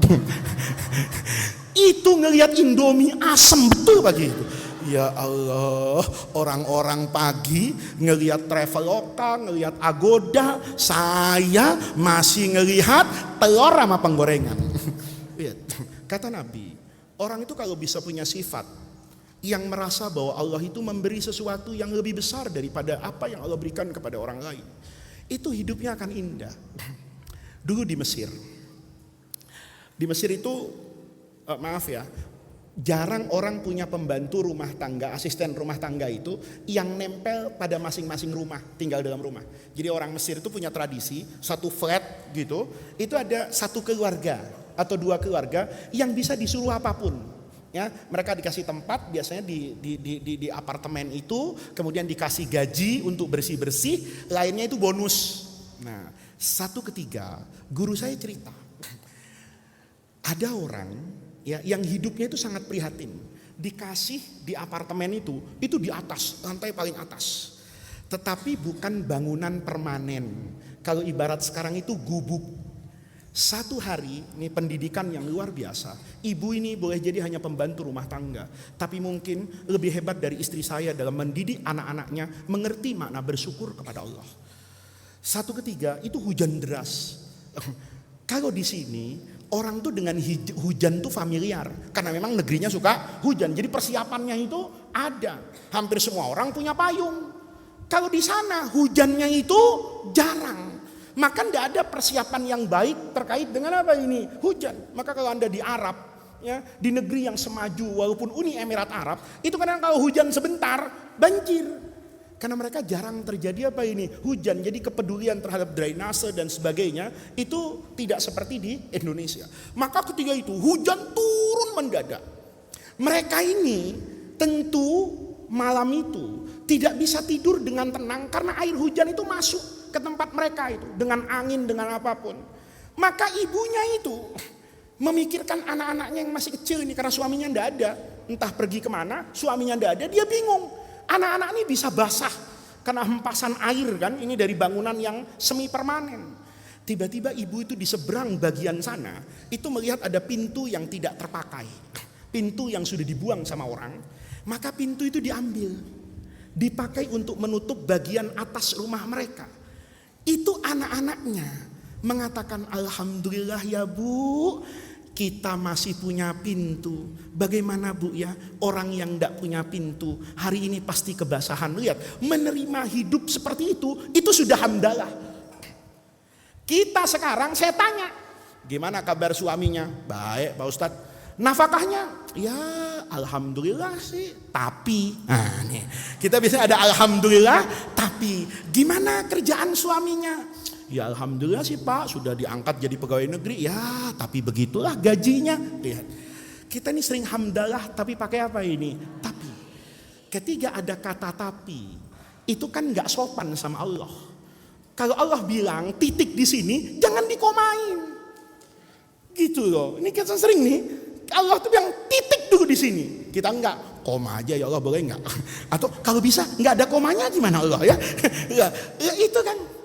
Itu ngelihat Indomie asem betul pagi itu. Ya Allah, orang-orang pagi ngelihat Traveloka, ngelihat Agoda, saya masih ngelihat telur sama penggorengan. Kata Nabi, orang itu kalau bisa punya sifat yang merasa bahwa Allah itu memberi sesuatu yang lebih besar daripada apa yang Allah berikan kepada orang lain, itu hidupnya akan indah. Dulu di Mesir itu maaf ya, jarang orang punya pembantu rumah tangga, asisten rumah tangga itu yang nempel pada masing-masing rumah, tinggal dalam rumah. Jadi orang Mesir itu punya tradisi, satu flat gitu, itu ada satu keluarga atau 2 keluarga yang bisa disuruh apapun. Ya, mereka dikasih tempat biasanya di apartemen itu, kemudian dikasih gaji untuk bersih-bersih, lainnya itu bonus. Nah, satu ketika guru saya cerita, ada orang ya yang hidupnya itu sangat prihatin, dikasih di apartemen itu di atas, lantai paling atas, tetapi bukan bangunan permanen. Kalau ibarat sekarang itu gubuk. Satu hari, ini pendidikan yang luar biasa. Ibu ini boleh jadi hanya pembantu rumah tangga, tapi mungkin lebih hebat dari istri saya dalam mendidik anak-anaknya mengerti makna bersyukur kepada Allah. Satu ketika itu hujan deras, Kalau di sini orang tuh dengan hujan tuh familiar, karena memang negerinya suka hujan, jadi persiapannya itu ada. Hampir semua orang punya payung. Kalau di sana hujannya itu jarang, maka tidak ada persiapan yang baik terkait dengan apa ini hujan. Maka kalau Anda di Arab, ya, di negeri yang semaju walaupun Uni Emirat Arab, itu kadang kalau hujan sebentar banjir. Karena mereka jarang terjadi apa ini hujan, jadi kepedulian terhadap drainase dan sebagainya itu tidak seperti di Indonesia. Maka ketika itu hujan turun mendadak. Mereka ini tentu malam itu tidak bisa tidur dengan tenang karena air hujan itu masuk ke tempat mereka itu dengan angin, dengan apapun. Maka ibunya itu memikirkan anak-anaknya yang masih kecil ini karena suaminya tidak ada, entah pergi kemana, suaminya tidak ada, dia bingung. Anak-anak ini bisa basah karena hempasan air kan, ini dari bangunan yang semi permanen. Tiba-tiba ibu itu di seberang bagian sana itu melihat ada pintu yang tidak terpakai, pintu yang sudah dibuang sama orang. Maka pintu itu diambil, dipakai untuk menutup bagian atas rumah mereka. Itu anak-anaknya mengatakan, alhamdulillah ya Bu, kita masih punya pintu. Bagaimana Bu ya, orang yang tidak punya pintu hari ini pasti kebasahan. Lihat, menerima hidup seperti itu sudah hamdalah. Kita sekarang saya tanya, gimana kabar suaminya? Baik Pak Ustadz. Nafkahnya? Ya alhamdulillah sih. Tapi, nah nih, kita bisa ada alhamdulillah tapi. Gimana kerjaan suaminya? Ya alhamdulillah sih Pak, sudah diangkat jadi pegawai negeri. Ya tapi begitulah gajinya. Lihat, kita ini sering hamdalah tapi pakai apa ini? Tapi. Ketika ada kata tapi, itu kan gak sopan sama Allah. Kalau Allah bilang titik di sini, jangan dikomain. Gitu loh. Ini kita sering nih, Allah tuh bilang titik dulu di sini. Kita enggak, koma aja ya Allah boleh enggak? Atau kalau bisa enggak ada komanya gimana Allah ya? Ya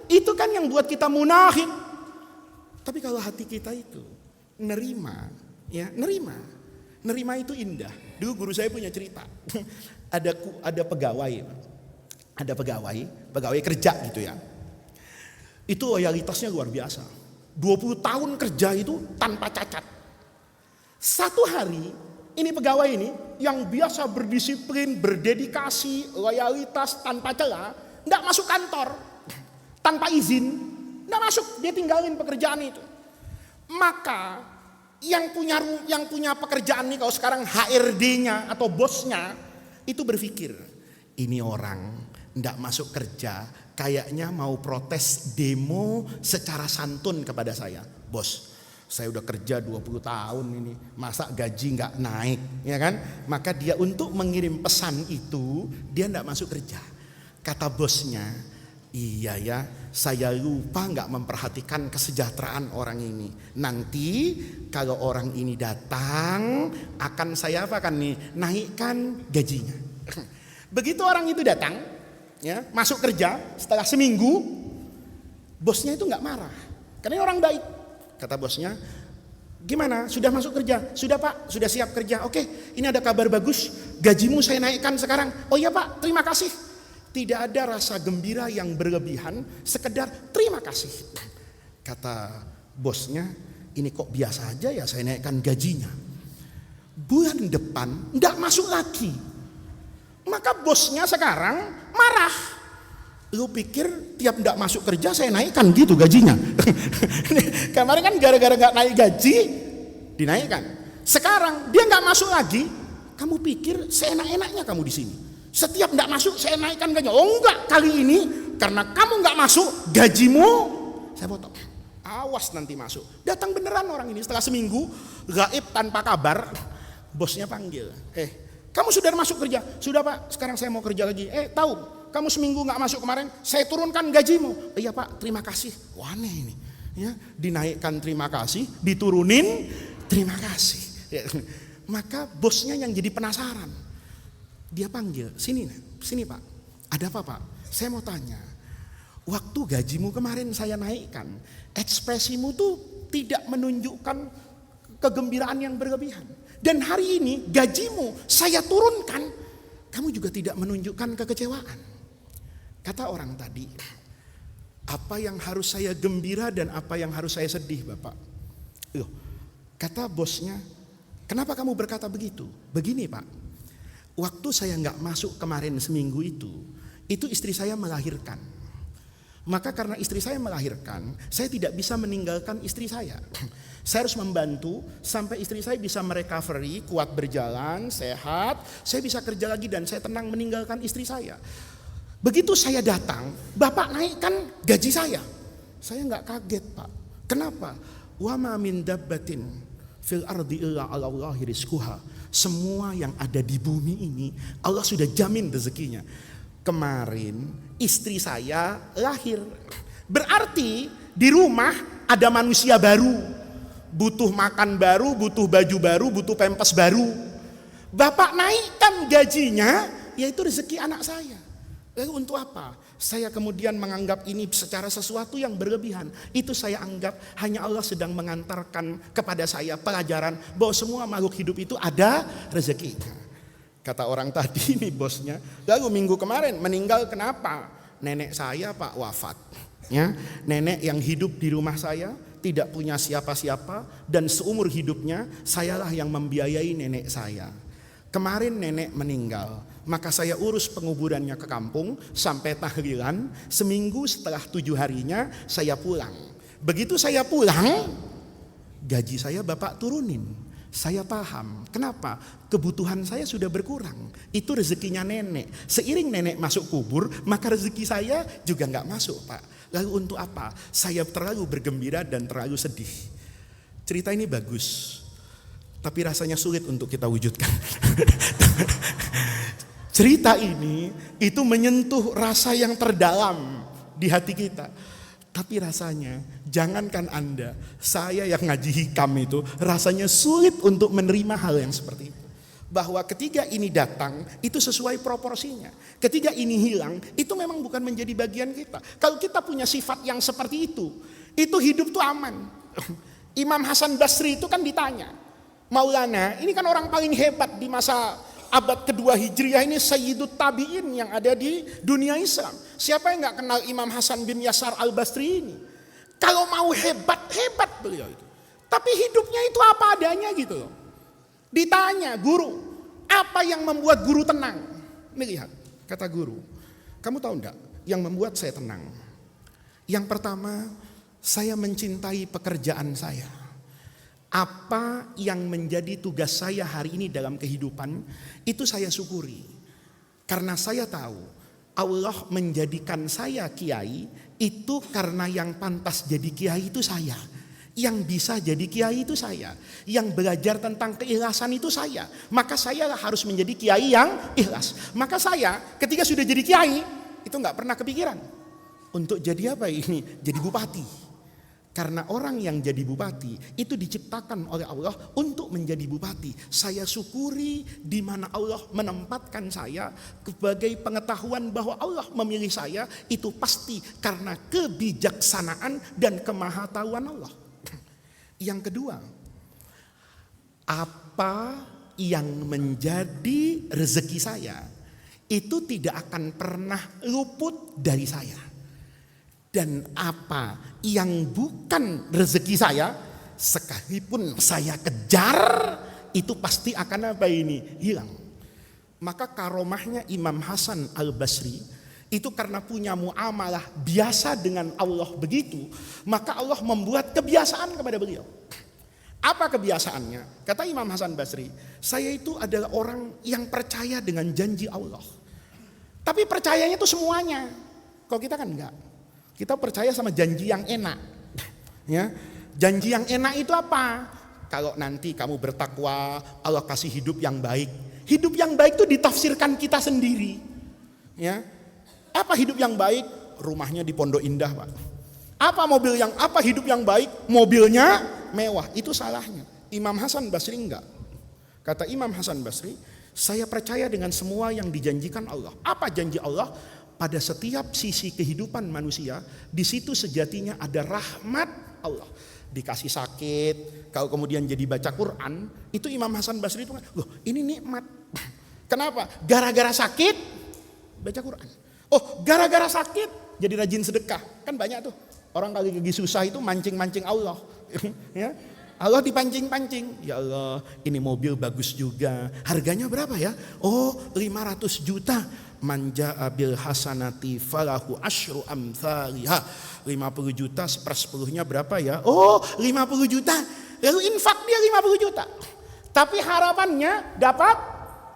itu kan yang buat kita munafik. Tapi kalau hati kita itu nerima, ya nerima itu indah. Dulu guru saya punya cerita. Ada pegawai kerja gitu ya. Itu loyalitasnya luar biasa. 20 tahun kerja itu tanpa cacat. Satu hari ini pegawai ini yang biasa berdisiplin, berdedikasi, loyalitas tanpa celah, enggak masuk kantor. Tanpa izin, nggak masuk, dia tinggalin pekerjaan itu. Maka yang punya pekerjaan ini, kalau sekarang HRD-nya atau bosnya itu berpikir, ini orang nggak masuk kerja, kayaknya mau protes demo secara santun kepada saya. Bos, saya udah kerja 20 tahun ini, masa gaji nggak naik, ya kan? Maka dia untuk mengirim pesan itu, dia nggak masuk kerja. Kata bosnya, iya ya, saya lupa nggak memperhatikan kesejahteraan orang ini. Nanti kalau orang ini datang, akan saya apakan nih, naikkan gajinya. Begitu orang itu datang, ya masuk kerja setelah seminggu, bosnya itu nggak marah, karena orang baik. Kata bosnya, gimana? Sudah masuk kerja? Sudah Pak, sudah siap kerja. Oke, ini ada kabar bagus, gajimu saya naikkan sekarang. Oh iya Pak, terima kasih. Tidak ada rasa gembira yang berlebihan, sekedar terima kasih. Kata bosnya, ini kok biasa aja ya saya naikkan gajinya. Bulan depan enggak masuk lagi. Maka bosnya sekarang marah. Lu pikir tiap enggak masuk kerja saya naikkan gitu gajinya? Kemarin kan gara-gara enggak naik gaji, dinaikkan. Sekarang dia enggak masuk lagi, kamu pikir seenak-enaknya kamu di sini? Setiap enggak masuk saya naikkan gajinya. Oh enggak, kali ini karena kamu enggak masuk, gajimu saya potong. Awas nanti masuk. Datang beneran orang ini setelah seminggu, gaib tanpa kabar. Bosnya panggil, kamu sudah masuk kerja? Sudah Pak, sekarang saya mau kerja lagi. Tahu, kamu seminggu enggak masuk kemarin, saya turunkan gajimu. Iya Pak, terima kasih. Wah aneh ini, ya, dinaikkan terima kasih, diturunin terima kasih. Ya. Maka bosnya yang jadi penasaran. Dia panggil, sini Pak, ada apa Pak? Saya mau tanya, waktu gajimu kemarin saya naikkan, ekspresimu tuh tidak menunjukkan kegembiraan yang berlebihan. Dan hari ini gajimu saya turunkan, kamu juga tidak menunjukkan kekecewaan. Kata orang tadi, Apa yang harus saya gembira dan apa yang harus saya sedih, Bapak? Loh, kata bosnya, kenapa kamu berkata begitu? Begini, Pak, waktu saya nggak masuk kemarin seminggu itu istri saya melahirkan. Maka karena istri saya melahirkan, saya tidak bisa meninggalkan istri saya. Saya harus membantu sampai istri saya bisa merecovery, kuat berjalan, sehat. Saya bisa kerja lagi dan saya tenang meninggalkan istri saya. Begitu saya datang, Bapak naikkan gaji saya. Saya nggak kaget, Pak. Kenapa? Wa ma min dabbatin fil ardi illa 'ala Allahi rizquha. Semua yang ada di bumi ini Allah sudah jamin rezekinya. Kemarin istri saya lahir. Berarti di rumah ada manusia baru. Butuh makan baru, butuh baju baru, butuh pempes baru. Bapak naikkan gajinya, yaitu rezeki anak saya. Lalu untuk apa? Saya kemudian menganggap ini secara sesuatu yang berlebihan. Itu saya anggap hanya Allah sedang mengantarkan kepada saya pelajaran bahwa semua makhluk hidup itu ada rezeki. Kata orang tadi nih bosnya, lalu minggu kemarin meninggal kenapa? Nenek saya Pak wafat. Ya, nenek yang hidup di rumah saya tidak punya siapa-siapa dan seumur hidupnya sayalah yang membiayai nenek saya. Kemarin nenek meninggal, maka saya urus penguburannya ke kampung sampai tahlilan. Seminggu setelah 7 harinya saya pulang. Begitu saya pulang, gaji saya Bapak turunin. Saya paham, kenapa? Kebutuhan saya sudah berkurang. Itu rezekinya nenek. Seiring nenek masuk kubur, maka rezeki saya juga nggak masuk, Pak. Lalu untuk apa? Saya terlalu bergembira dan terlalu sedih. Cerita ini bagus, tapi rasanya sulit untuk kita wujudkan. Cerita ini itu menyentuh rasa yang terdalam di hati kita. Tapi rasanya, jangankan Anda, saya yang ngaji hikam itu rasanya sulit untuk menerima hal yang seperti itu. Bahwa ketika ini datang, itu sesuai proporsinya. Ketika ini hilang, itu memang bukan menjadi bagian kita. Kalau kita punya sifat yang seperti itu hidup tuh aman. Imam Hasan Basri itu kan ditanya, Maulana, ini kan orang paling hebat di masa abad kedua Hijriah ini, Sayyidut Tabi'in yang ada di dunia Islam. Siapa yang gak kenal Imam Hasan bin Yasar al-Basri ini? Kalau mau hebat beliau itu. Tapi hidupnya itu apa adanya gitu loh. Ditanya guru, apa yang membuat guru tenang? Ini lihat, kata guru, kamu tahu enggak yang membuat saya tenang? Yang pertama, saya mencintai pekerjaan saya. Apa yang menjadi tugas saya hari ini dalam kehidupan, itu saya syukuri. Karena saya tahu Allah menjadikan saya kiai itu karena yang pantas jadi kiai itu saya. Yang bisa jadi kiai itu saya. Yang belajar tentang keikhlasan itu saya. Maka saya harus menjadi kiai yang ikhlas. Maka saya ketika sudah jadi kiai, itu gak pernah kepikiran untuk jadi apa ini? Jadi bupati. Karena orang yang jadi bupati itu diciptakan oleh Allah untuk menjadi bupati. Saya syukuri di mana Allah menempatkan saya sebagai pengetahuan bahwa Allah memilih saya itu pasti karena kebijaksanaan dan kemahatauan Allah. Yang kedua, apa yang menjadi rezeki saya itu tidak akan pernah luput dari saya. Dan apa yang bukan rezeki saya, sekalipun saya kejar, itu pasti akan apa ini? Hilang. Maka karomahnya Imam Hasan al-Basri, itu karena punya muamalah biasa dengan Allah begitu, maka Allah membuat kebiasaan kepada beliau. Apa kebiasaannya? Kata Imam Hasan Basri, saya itu adalah orang yang percaya dengan janji Allah. Tapi percayanya itu semuanya. Kalau kita kan enggak. Kita percaya sama janji yang enak. Ya, janji yang enak itu apa? Kalau nanti kamu bertakwa, Allah kasih hidup yang baik. Hidup yang baik itu ditafsirkan kita sendiri. Ya, apa hidup yang baik? Rumahnya di Pondok Indah, Pak. Apa hidup yang baik? Mobilnya mewah. Itu salahnya. Imam Hasan Basri enggak. Kata Imam Hasan Basri, saya percaya dengan semua yang dijanjikan Allah. Apa janji Allah? Pada setiap sisi kehidupan manusia, di situ sejatinya ada rahmat Allah. Dikasih sakit, kalau kemudian jadi baca Quran, itu Imam Hasan Basri itu, loh ini nikmat. Kenapa? Gara-gara sakit, baca Quran. Oh gara-gara sakit, jadi rajin sedekah. Kan banyak tuh orang lagi susah itu mancing-mancing Allah. Ya, Allah dipancing-pancing. Ya Allah, ini mobil bagus juga. Harganya berapa ya? Oh, 500 juta. Manja abil hasanati falahu asyru amthaliha. 50 juta, 1/10-nya berapa ya? Oh, 50 juta. Lalu infak dia 50 juta. Tapi harapannya dapat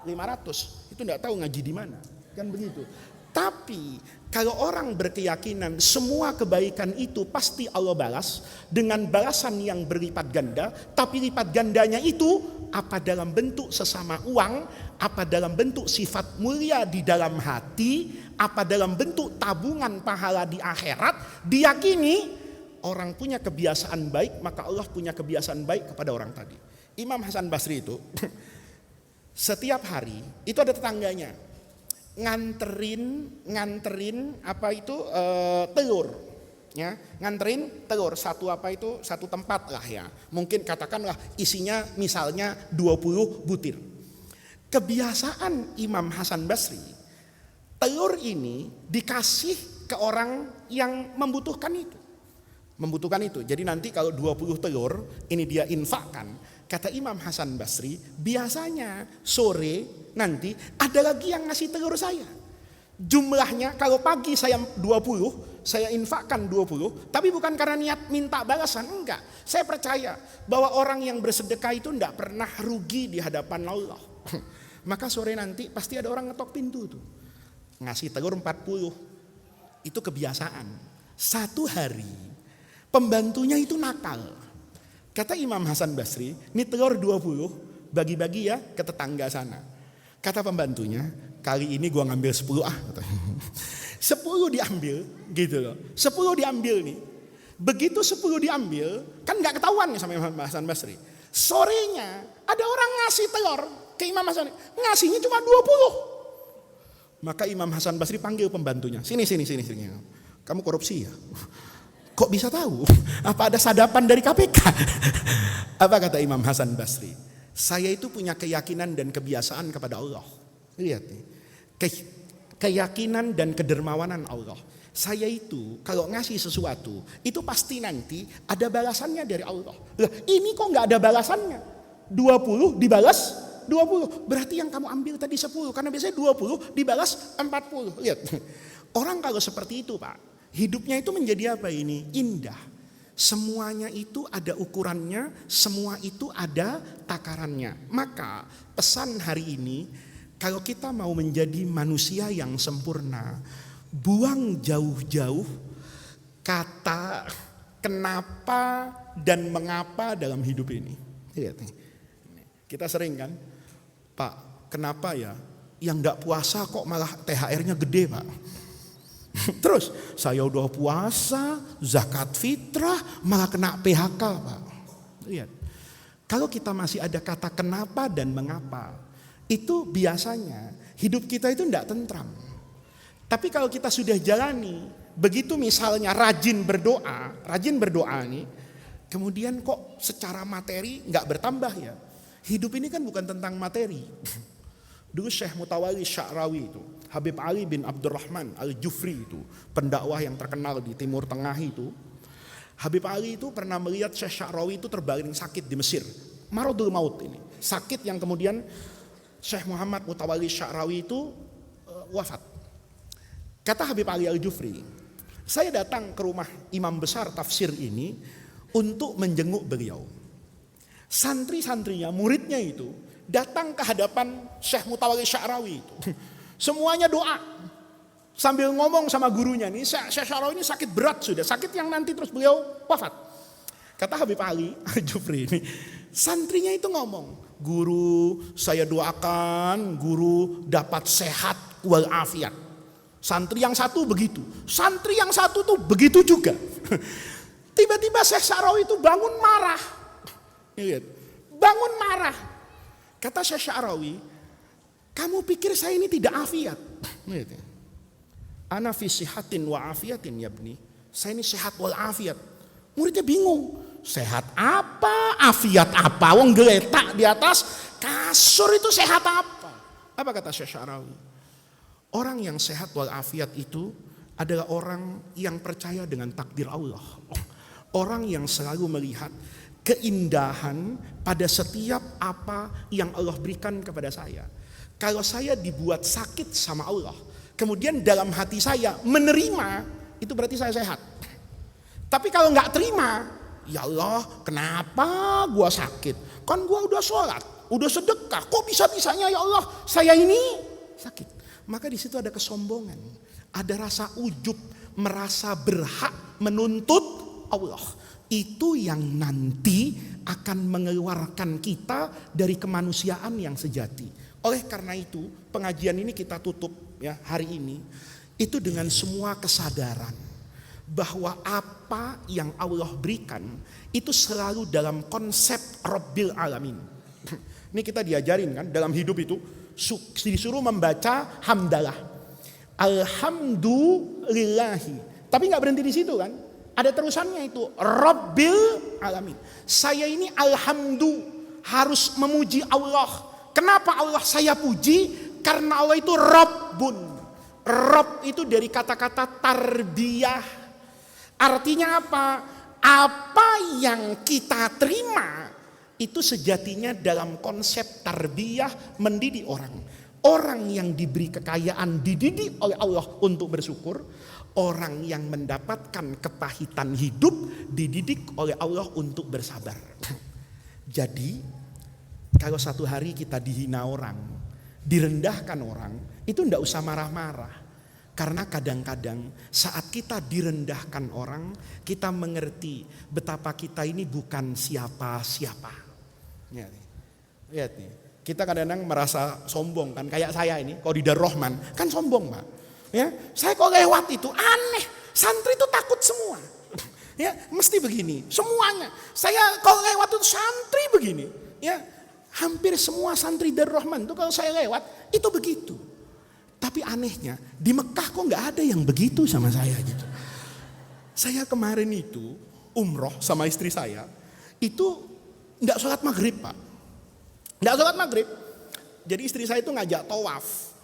500. Itu enggak tahu ngaji di mana. Kan begitu. Tapi kalau orang berkeyakinan semua kebaikan itu pasti Allah balas dengan balasan yang berlipat ganda, tapi lipat gandanya itu apa dalam bentuk sesama uang, apa dalam bentuk sifat mulia di dalam hati, apa dalam bentuk tabungan pahala di akhirat, diyakini orang punya kebiasaan baik, maka Allah punya kebiasaan baik kepada orang tadi. Imam Hasan Basri itu setiap hari itu ada tetangganya nganterin apa itu telur, ya, nganterin telur satu tempat lah ya, mungkin katakanlah isinya misalnya 20 butir. Kebiasaan Imam Hasan Basri, telur ini dikasih ke orang yang membutuhkan itu. Jadi nanti kalau 20 telur ini dia infakkan, kata Imam Hasan Basri, biasanya sore nanti ada lagi yang ngasih telur saya. Jumlahnya kalau pagi saya 20, saya infakkan 20, tapi bukan karena niat minta balasan, enggak. Saya percaya bahwa orang yang bersedekah itu enggak pernah rugi di hadapan Allah. Maka sore nanti pasti ada orang ngetok pintu tuh. Ngasih telur 40. Itu kebiasaan. Satu hari pembantunya itu nakal. Kata Imam Hasan Basri, ini telur 20, bagi-bagi ya ke tetangga sana. Kata pembantunya, kali ini gua ngambil 10 ah. 10 diambil gitu loh. 10 diambil nih. Begitu 10 diambil, kan gak ketahuan nih sama Imam Hasan Basri. Sorenya ada orang ngasih telur ke Imam Hasan, ngasihnya cuma 20. Maka Imam Hasan Basri panggil pembantunya, sini. Kamu korupsi ya? Kok bisa tahu? Apa ada sadapan dari KPK? Apa kata Imam Hasan Basri? Saya itu punya keyakinan dan kebiasaan kepada Allah. Lihat nih. Keyakinan dan kedermawanan Allah. Saya itu kalau ngasih sesuatu, itu pasti nanti ada balasannya dari Allah. Lah, ini kok gak ada balasannya? 20 dibalas 20. Berarti yang kamu ambil tadi 10. Karena biasanya 20 dibalas 40. Lihat. Orang kalau seperti itu Pak, hidupnya itu menjadi apa ini? Indah. Semuanya itu ada ukurannya, semua itu ada takarannya. Maka pesan hari ini, kalau kita mau menjadi manusia yang sempurna, buang jauh-jauh kata kenapa dan mengapa dalam hidup ini. Lihat nih. Kita sering kan, Pak, kenapa ya yang gak puasa kok malah THR-nya gede Pak? Terus saya udah puasa, zakat fitrah, malah kena PHK Pak. Lihat, kalau kita masih ada kata kenapa dan mengapa, itu biasanya hidup kita itu tidak tentram. Tapi kalau kita sudah jalani, begitu misalnya rajin berdoa nih, kemudian kok secara materi nggak bertambah ya. Hidup ini kan bukan tentang materi. Dulu Syekh Mutawalli Sya'rawi itu, Habib Ali bin Abdurrahman Al-Jufri itu, pendakwah yang terkenal di Timur Tengah itu. Habib Ali itu pernah melihat Syekh Sya'rawi itu terbaring sakit di Mesir. Maradul maut ini. Sakit yang kemudian Syekh Muhammad Mutawalli Sya'rawi itu wafat. Kata Habib Ali Al-Jufri, saya datang ke rumah imam besar tafsir ini untuk menjenguk beliau. Santri-santrinya, muridnya itu datang ke hadapan Syekh Mutawalli Sya'rawi itu. Semuanya doa. Sambil ngomong sama gurunya nih, Syekh Sya'rawi ini sakit berat sudah, sakit yang nanti terus beliau wafat. Kata Habib Ali Al-Jufri ini, santrinya itu ngomong, guru saya doakan guru dapat sehat walafiat. Santri yang satu begitu, santri yang satu tuh begitu juga. Tiba-tiba Syekh Sya'rawi itu bangun marah. Lihat, bangun marah. Kata Syekh Sya'rawi, kamu pikir saya ini tidak afiat? Ana fi sihatin wa afiatin ya bni. Saya ini sehat wal afiat. Muridnya bingung. Sehat apa? Afiat apa? Wong geletak di atas kasur itu sehat apa? Apa kata Syekh Sya'rawi? Orang yang sehat wal afiat itu adalah orang yang percaya dengan takdir Allah. Orang yang selalu melihat keindahan pada setiap apa yang Allah berikan kepada saya. Kalau saya dibuat sakit sama Allah, kemudian dalam hati saya menerima, itu berarti saya sehat. Tapi kalau nggak terima, ya Allah, kenapa gua sakit? Kan gua udah sholat, udah sedekah, kok bisa-bisanya ya Allah saya ini sakit? Maka di situ ada kesombongan, ada rasa ujub, merasa berhak menuntut Allah. Itu yang nanti akan mengeluarkan kita dari kemanusiaan yang sejati. Oleh karena itu, pengajian ini kita tutup ya hari ini itu dengan semua kesadaran bahwa apa yang Allah berikan itu selalu dalam konsep Rabbil Alamin. Ini kita diajarin kan dalam hidup itu disuruh membaca hamdalah, alhamdulillahi. Tapi nggak berhenti di situ kan? Ada terusannya itu Rabbil Alamin. Saya ini harus memuji Allah. Kenapa Allah saya puji? Karena Allah itu Rabbun. Rabb itu dari kata-kata tarbiyah. Artinya apa? Apa yang kita terima itu sejatinya dalam konsep tarbiyah, mendidik orang. Orang yang diberi kekayaan dididik oleh Allah untuk bersyukur. Orang yang mendapatkan kepahitan hidup dididik oleh Allah untuk bersabar. Jadi kalau satu hari kita dihina orang, direndahkan orang, itu tidak usah marah-marah. Karena kadang-kadang saat kita direndahkan orang, kita mengerti betapa kita ini bukan siapa-siapa. Lihat nih, kita kadang-kadang merasa sombong kan, kayak saya ini, kalau di Darul Rahman kan sombong Pak. Ya, saya kok lewat itu aneh, santri itu takut semua. Ya, mesti begini, semuanya. Saya kalau lewat itu santri begini. Ya, hampir semua santri Darul Rahman itu kalau saya lewat itu begitu. Tapi anehnya di Mekah kok nggak ada yang begitu sama saya gitu. Saya kemarin itu umroh sama istri saya itu nggak sholat maghrib Pak, nggak sholat maghrib. Jadi istri saya itu ngajak tawaf,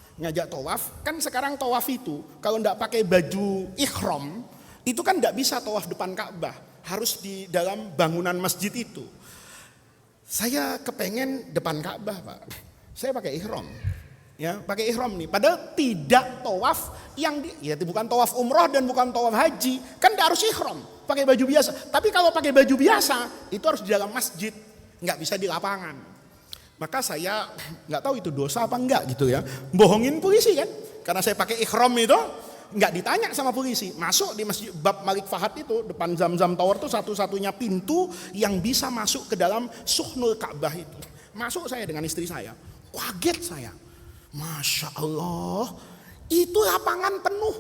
kan sekarang tawaf itu kalau nggak pakai baju ihram itu kan nggak bisa tawaf depan Ka'bah, harus di dalam bangunan masjid itu. Saya kepengen depan Ka'bah Pak, saya pakai ihram. Ya, pakai ihram nih. Padahal tidak tawaf ya bukan tawaf umroh dan bukan tawaf haji. Kan tidak harus ihram, pakai baju biasa. Tapi kalau pakai baju biasa itu harus di dalam masjid, nggak bisa di lapangan. Maka saya nggak tahu itu dosa apa enggak gitu ya. Bohongin polisi kan? Karena saya pakai ihram itu nggak ditanya sama polisi. Masuk di masjid Bab Malik Fahad itu depan Zam-Zam Tower itu satu-satunya pintu yang bisa masuk ke dalam Suhnul Ka'bah itu. Masuk saya dengan istri saya, kaget saya. Masya Allah, itu lapangan penuh.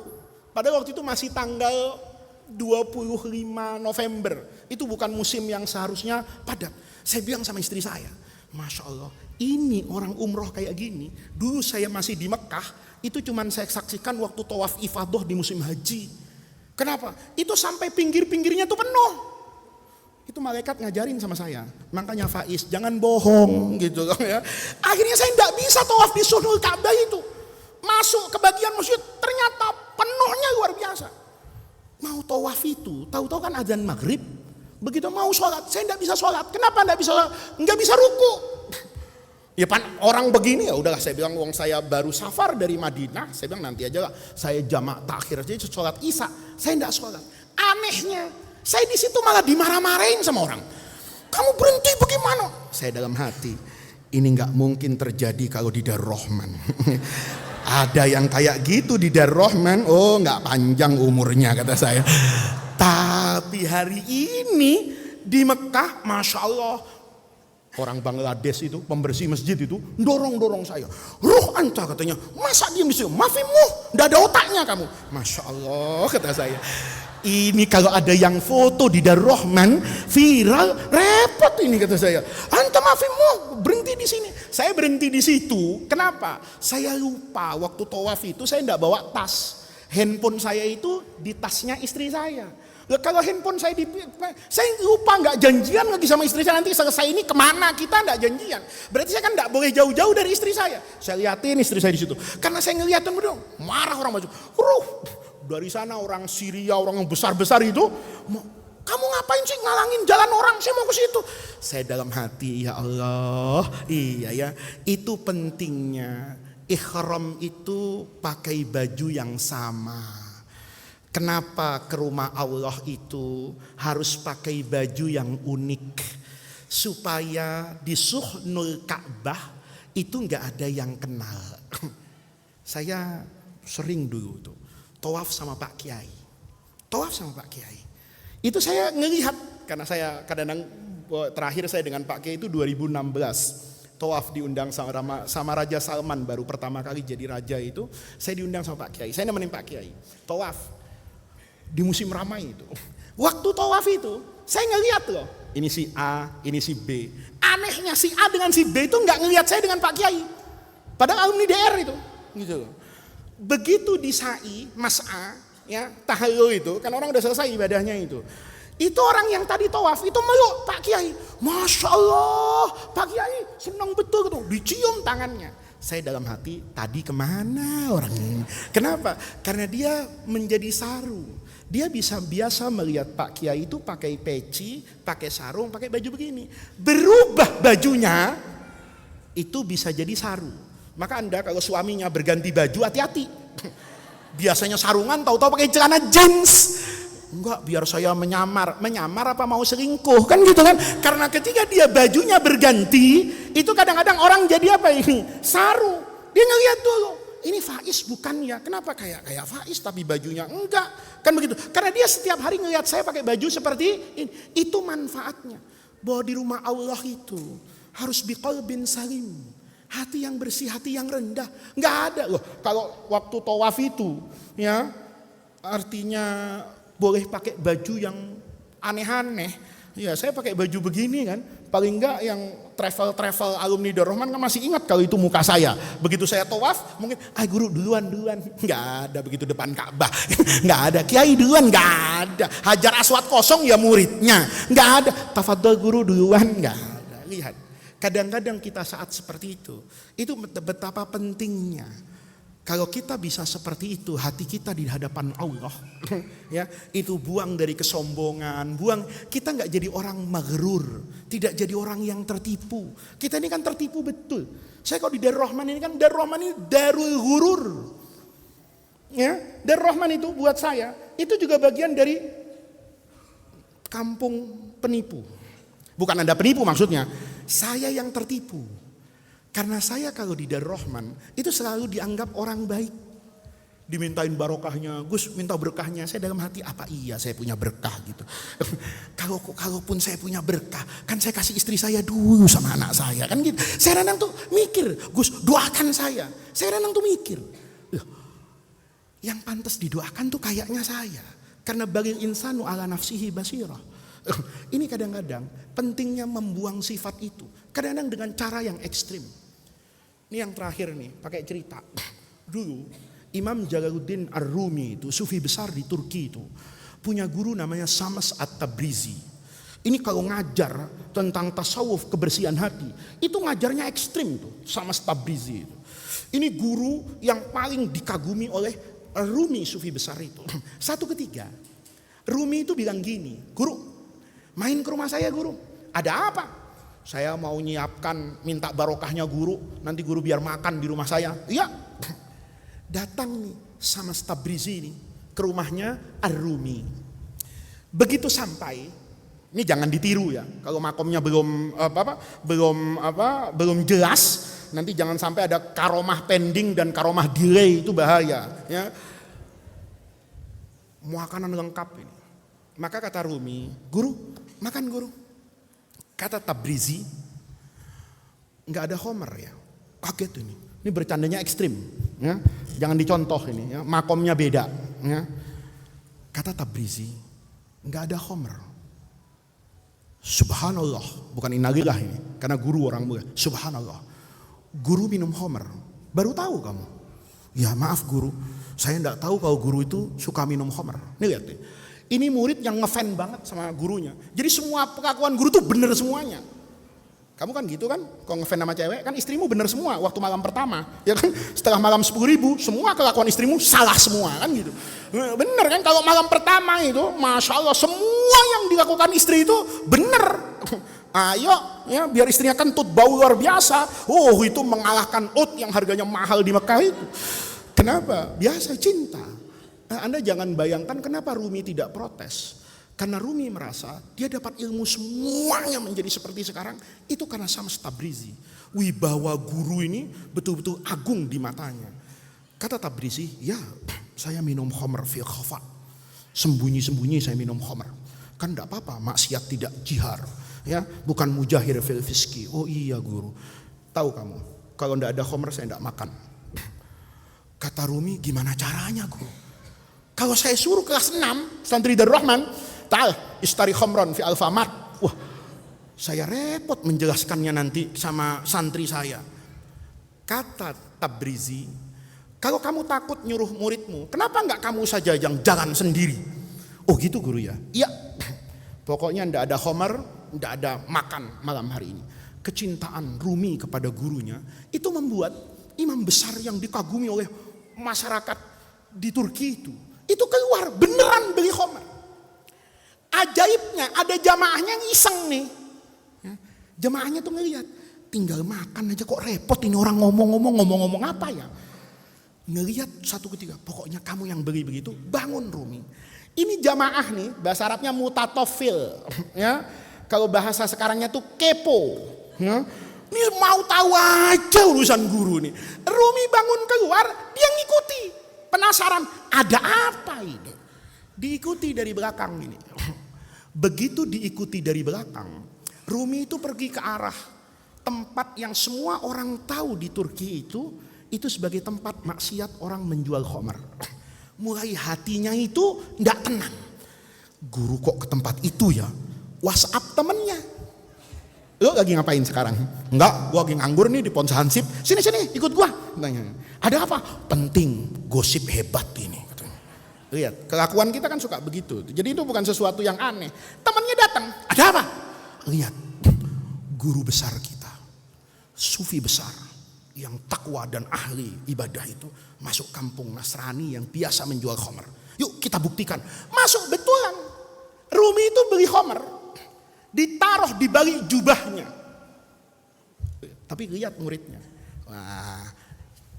Pada waktu itu masih tanggal 25 November. Itu bukan musim yang seharusnya padat. Saya bilang sama istri saya, Masya Allah, ini orang umroh kayak gini. Dulu saya masih di Mekah, itu cuman saya saksikan waktu tawaf ifadah di musim haji. Kenapa? Itu sampai pinggir-pinggirnya tuh penuh. Itu malaikat ngajarin sama saya. Makanya Faiz, jangan bohong gitu ya. Akhirnya saya tidak bisa tawaf di Suhnul Ka'bah itu. Masuk ke bagian masjid ternyata penuhnya luar biasa. Mau tawaf itu, tahu-tahu kan azan maghrib. Begitu mau sholat, saya tidak bisa sholat. Kenapa tidak bisa sholat? Nggak bisa ruku. Ya orang begini ya udahlah, saya bilang wong saya baru safar dari Madinah. Saya bilang nanti aja lah, saya jamak takhir aja sholat isya. Saya tidak sholat. Anehnya, saya di situ malah dimarah-marahin sama orang. Kamu berhenti bagaimana? Saya dalam hati, ini nggak mungkin terjadi kalau di Darul Rahman. Ada yang kayak gitu di Darul Rahman, oh nggak panjang umurnya kata saya. Tapi hari ini di Mekah, Masya Allah, orang Bangladesh itu, pembersih masjid itu, dorong-dorong saya. Ruh anta katanya, masa diam di situ? Mafimu, nggak ada otaknya kamu. Masya Allah kata saya. Ini kalau ada yang foto di Darul Rahman viral, repot ini kata saya. Anta mafimu, berhenti di sini. Saya berhenti di situ. Kenapa? Saya lupa waktu tawaf itu saya tidak bawa tas. Handphone saya itu di tasnya istri saya. Kalau handphone saya lupa nggak janjian lagi sama istri saya, nanti selesai ini kemana kita nggak janjian. Berarti saya kan nggak boleh jauh-jauh dari istri saya. Saya liatin istri saya di situ. Karena saya ngeliatin berdua, marah orang maju. dari sana orang Syria, orang yang besar-besar itu, kamu ngapain sih ngalangin jalan orang, saya mau ke situ. Saya dalam hati, ya Allah, iya ya, itu pentingnya. Ihram itu pakai baju yang sama. Kenapa ke rumah Allah itu harus pakai baju yang unik? Supaya di Suhnul Ka'bah itu nggak ada yang kenal. Saya sering dulu tuh tawaf sama Pak Kiai. Tawaf sama Pak Kiai. Itu saya ngelihat, karena saya kadang-kadang terakhir saya dengan Pak Kiai itu 2016. Tawaf diundang sama Raja Salman, baru pertama kali jadi raja itu. Saya diundang sama Pak Kiai. Saya nemenin Pak Kiai. Tawaf di musim ramai itu. Waktu tawaf itu saya ngelihat loh. Ini si A, ini si B. Anehnya si A dengan si B itu nggak ngelihat saya dengan Pak Kiai. Padahal alumni DR itu. Gitu loh. Begitu di Sa'i, Mas A, ya, tahallul itu, kan orang udah selesai ibadahnya itu. Itu orang yang tadi tawaf itu meluk Pak Kiai. Masya Allah, Pak Kiai senang betul gitu. Dicium tangannya. Saya dalam hati, tadi kemana orang ini? Kenapa? Karena dia menjadi saru. Dia biasa melihat Pak Kiai itu pakai peci, pakai sarung, pakai baju begini. Berubah bajunya, itu bisa jadi saru. Maka Anda kalau suaminya berganti baju, hati-hati. Biasanya sarungan, tahu-tahu pakai celana jeans. Enggak, biar saya menyamar. Menyamar apa mau selingkuh, kan gitu kan. Karena ketika dia bajunya berganti, itu kadang-kadang orang jadi apa ini? Saru. Dia ngeliat dulu, ini Faiz bukan ya? Kenapa kayak Faiz tapi bajunya enggak? Kan begitu. Karena dia setiap hari ngeliat saya pakai baju seperti ini. Itu manfaatnya. Bahwa di rumah Allah itu harus biqalbin salim. Hati yang bersih, hati yang rendah. Enggak ada loh. Kalau waktu tawaf itu, ya, artinya boleh pakai baju yang aneh-aneh. Ya, saya pakai baju begini kan. Paling enggak yang travel alumni Darul Rahman kan masih ingat kalau itu muka saya. Begitu saya tawaf, mungkin guru duluan. Enggak ada begitu depan Ka'bah. Enggak ada. Kiai duluan, enggak ada. Hajar Aswad kosong ya muridnya. Enggak ada. Tafadhol guru duluan, enggak ada. Lihat. Kadang-kadang kita saat seperti itu betapa pentingnya. Kalau kita bisa seperti itu, hati kita di hadapan Allah, ya, itu buang dari kesombongan, kita nggak jadi orang maghrur, tidak jadi orang yang tertipu. Kita ini kan tertipu betul. Saya kalau di Darul Rahman ini kan Darul Rahman ini darul ghurur, ya. Darul Rahman itu buat saya itu juga bagian dari kampung penipu. Bukan Anda penipu maksudnya, saya yang tertipu. Karena saya kalau di Darul Rahman itu selalu dianggap orang baik. Dimintain barokahnya, Gus minta berkahnya. Saya dalam hati, apa iya saya punya berkah gitu. Kalaupun saya punya berkah, kan saya kasih istri saya dulu sama anak saya. Kan gitu. Saya kadang tuh mikir, Gus doakan saya. Saya kadang tuh mikir, yang pantas didoakan tuh kayaknya saya. Karena bagil insanu ala nafsihi basirah. Ini kadang-kadang pentingnya membuang sifat itu. Kadang-kadang dengan cara yang ekstrim. Ini yang terakhir nih, pakai cerita. Dulu Imam Jalaluddin Ar-Rumi itu, sufi besar di Turki itu, punya guru namanya Shams At-Tabrizi. Ini kalau ngajar tentang tasawuf kebersihan hati, itu ngajarnya ekstrim tuh, Shams Tabrizi itu. Ini guru yang paling dikagumi oleh Rumi, sufi besar itu. Satu ketika Rumi itu bilang gini, guru, main ke rumah saya guru. Ada apa? Saya mau nyiapkan minta barokahnya guru, nanti guru biar makan di rumah saya. Iya. Datang nih sama Tabrizi ini ke rumahnya Ar-Rumi. Begitu sampai, ini jangan ditiru ya. Kalau makomnya belum jelas, nanti jangan sampai ada karomah pending dan karomah delay, itu bahaya ya. Makanan lengkap ini. Maka kata Rumi, guru, makan guru. Kata Tabrizi, nggak ada homer ya. Kaget ini. Ini bercandanya ekstrim, ya. Jangan dicontoh ini, ya. Makomnya beda, ya. Kata Tabrizi, nggak ada homer. Subhanallah, bukan innalillah ini, karena guru orang mulia. Subhanallah, guru minum homer. Baru tahu kamu? Ya maaf guru, saya nggak tahu kalau guru itu suka minum homer. Nih lihat nih. Ini murid yang ngefan banget sama gurunya. Jadi semua pengakuan guru tuh bener semuanya. Kamu kan gitu kan, kalau ngefans sama cewek kan istrimu bener semua waktu malam pertama, ya kan? Setelah malam 10.000 semua kelakuan istrimu salah semua kan gitu. Bener kan, kalau malam pertama itu Masya Allah semua yang dilakukan istri itu bener. Ayo ya biar istrinya kentut bau luar biasa. Oh itu mengalahkan oat yang harganya mahal di Mekah itu. Kenapa? Biasa cinta. Nah, Anda jangan bayangkan kenapa Rumi tidak protes. Karena Rumi merasa dia dapat ilmu semuanya menjadi seperti sekarang. Itu karena Syams Tabrizi. Wibawa guru ini betul-betul agung di matanya. Kata Tabrizi, ya saya minum khamr fil khafa. Sembunyi-sembunyi saya minum khamr. Kan enggak apa-apa, maksiat tidak jihar. Ya, bukan mujahir fil fiski. Oh iya guru. Tahu kamu, kalau enggak ada khamr saya enggak makan. Kata Rumi, gimana caranya guru? Kalau saya suruh kelas 6, santri Darul Rahman, ta'al istari khamron fi alfamart. Wah, saya repot menjelaskannya nanti sama santri saya. Kata Tabrizi, kalau kamu takut nyuruh muridmu, kenapa enggak kamu saja yang jalan sendiri? Oh gitu guru ya? Iya. Pokoknya enggak ada khamar, enggak ada makan malam hari ini. Kecintaan Rumi kepada gurunya itu membuat imam besar yang dikagumi oleh masyarakat di Turki itu keluar beneran beli khamar. Ajaibnya ada jamaahnya iseng nih. Jamaahnya tuh ngelihat, tinggal makan aja kok repot ini orang ngomong apa ya? Ngelihat satu ketika, pokoknya kamu yang beli begitu, bangun Rumi. Ini jamaah nih, bahasa Arabnya mutatofil, ya. Kalau bahasa sekarangnya tuh kepo, ya. Ini mau tahu aja urusan guru nih. Rumi bangun keluar, dia ngikuti, penasaran, ada apa ini? Diikuti dari belakang ini. Begitu diikuti dari belakang, Rumi itu pergi ke arah tempat yang semua orang tahu di Turki itu sebagai tempat maksiat orang menjual khamar. Mulai hatinya itu enggak tenang. Guru kok ke tempat itu ya? WhatsApp temennya. Lo lagi ngapain sekarang? Enggak, gua lagi nganggur nih di Pons Hansip. Sini ikut gua. Ada apa? Penting, gosip hebat ini. Lihat, kelakuan kita kan suka begitu. Jadi itu bukan sesuatu yang aneh. Temannya datang, ada apa? Lihat, guru besar kita, sufi besar, yang takwa dan ahli ibadah itu masuk kampung Nasrani yang biasa menjual khamar. Yuk kita buktikan. Masuk betulan. Rumi itu beli khamar, ditaruh di balik jubahnya. Tapi lihat muridnya. Wah,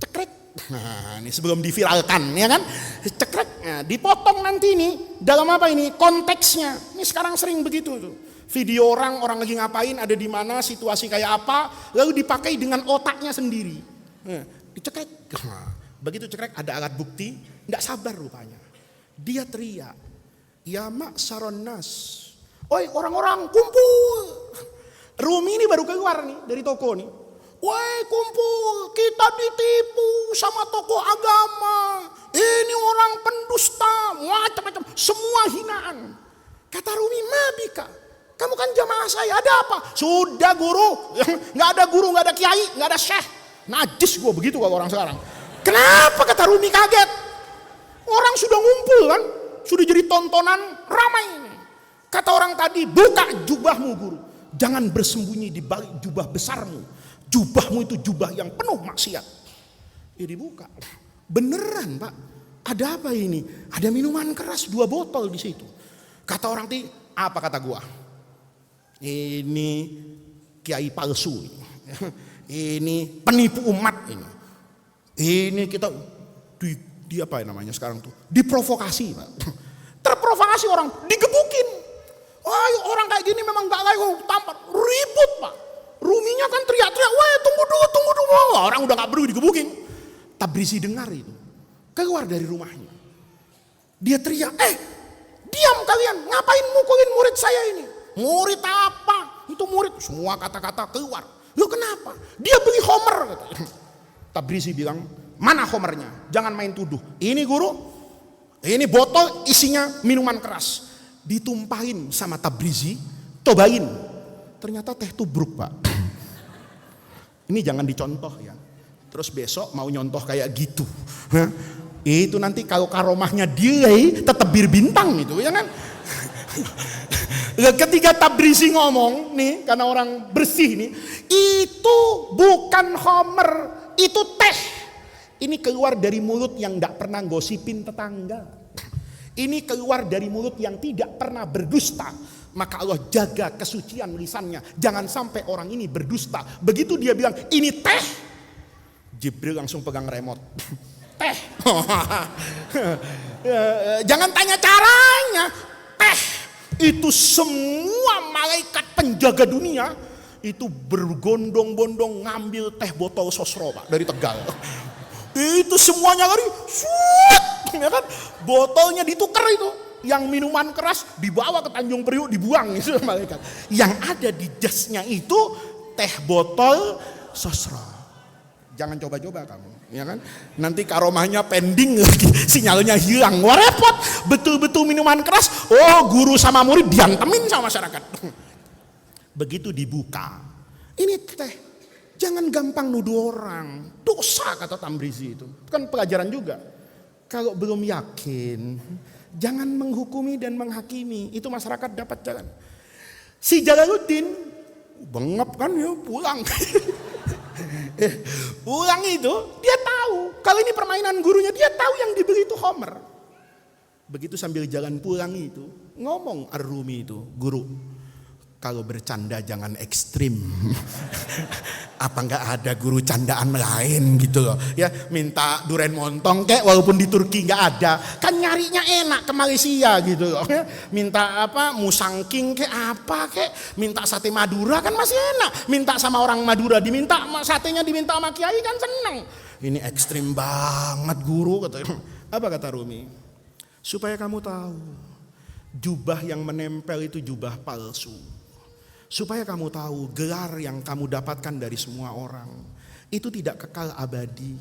cekrek. Nah, ini sebelum diviralkan, ya kan? Cekrek, nah, dipotong nanti ini dalam apa ini? Konteksnya. Ini sekarang sering begitu tuh. Video orang lagi ngapain, ada di mana, situasi kayak apa, lalu dipakai dengan otaknya sendiri. Nah, dicekrek. Nah, begitu cekrek ada alat bukti, enggak sabar rupanya. Dia teriak, "Ya ma'saron nas." Oi, orang-orang kumpul. Rumi ini baru keluar nih dari toko nih. Woi kumpul, kita ditipu sama tokoh agama. Ini orang pendusta, macam-macam, semua hinaan. Kata Rumi, "Mabika, kamu kan jamaah saya, ada apa?" "Sudah guru, nggak ada guru, nggak ada kiai, nggak ada syekh." Najis gue begitu kalau orang sekarang. Kenapa? Kata Rumi kaget. Orang sudah ngumpul kan, sudah jadi tontonan ramai ini. Kata orang tadi, "Buka jubahmu guru, jangan bersembunyi di balik jubah besarmu. Jubahmu itu jubah yang penuh maksiat." Ya dibuka. Beneran Pak. Ada apa ini? Ada minuman keras 2 botol di situ. Kata orang tadi, apa kata gua? Ini kiai palsu. Ini penipu umat ini. Ini kita di apa namanya sekarang tuh? Diprovokasi Pak. Terprovokasi orang, digebukin. Ayo orang kayak gini memang gak layak tampak ribut Pak. Ruminya kan teriak-teriak, "Wah tunggu dulu." Orang udah gak perlu digebukin. Tabrizi dengar itu, keluar dari rumahnya. Dia teriak, "Diam kalian, ngapain mukulin murid saya ini?" "Murid apa? Itu murid." Semua kata-kata keluar. "Lu kenapa?" "Dia beli khamar." Tabrizi bilang, "Mana khamarnya? Jangan main tuduh. Ini guru, ini botol isinya minuman keras." Ditumpahin sama Tabrizi, cobain. Ternyata teh tubruk Pak. Ini jangan dicontoh ya. Terus besok mau nyontoh kayak gitu. Itu nanti kalau karomahnya delay tetap bir bintang itu ya kan. Ketika Tabrizi ngomong nih, karena orang bersih nih, itu bukan homer, itu teh. Ini keluar dari mulut yang tidak pernah gosipin tetangga. Ini keluar dari mulut yang tidak pernah berdusta. Maka Allah jaga kesucian lisannya. Jangan sampai orang ini berdusta. Begitu dia bilang ini teh, Jibril langsung pegang remote. Teh. Jangan tanya caranya. Teh. Itu semua malaikat penjaga dunia itu bergondong-bondong ngambil teh botol sosro Pak dari Tegal. Itu semuanya lari, ya kan? Botolnya ditukar itu. Yang minuman keras dibawa ke Tanjung Priuk dibuang itu malaikat. Yang ada di jasnya itu teh botol sosro. Jangan coba-coba kamu, ya kan? Nanti karomahnya pending lagi, sinyalnya hilang. Wah repot, betul-betul minuman keras. Oh guru sama murid diantemin sama masyarakat. Begitu dibuka, ini teh. Jangan gampang nuduh orang, dosa kata Tabrizi itu. Kan pelajaran juga. Kalau belum yakin, jangan menghukumi dan menghakimi. Itu masyarakat dapat jalan. Si Jalaluddin bengep kan ya pulang. Pulang itu dia tahu kalau ini permainan gurunya, dia tahu yang dibeli itu homer. Begitu sambil jalan pulang itu ngomong Ar-Rumi itu, guru kalau bercanda jangan ekstrim. Apa enggak ada guru candaan lain gitu loh ya, minta duren montong kek walaupun di Turki enggak ada, kan nyarinya enak ke Malaysia gitu loh ya. Minta apa musangking kek apa kek, minta sate Madura kan masih enak, minta sama orang Madura diminta satenya diminta sama kiai kan seneng. Ini ekstrim banget guru katanya. Apa kata Rumi? Supaya kamu tahu jubah yang menempel itu jubah palsu. Supaya kamu tahu gelar yang kamu dapatkan dari semua orang itu tidak kekal abadi.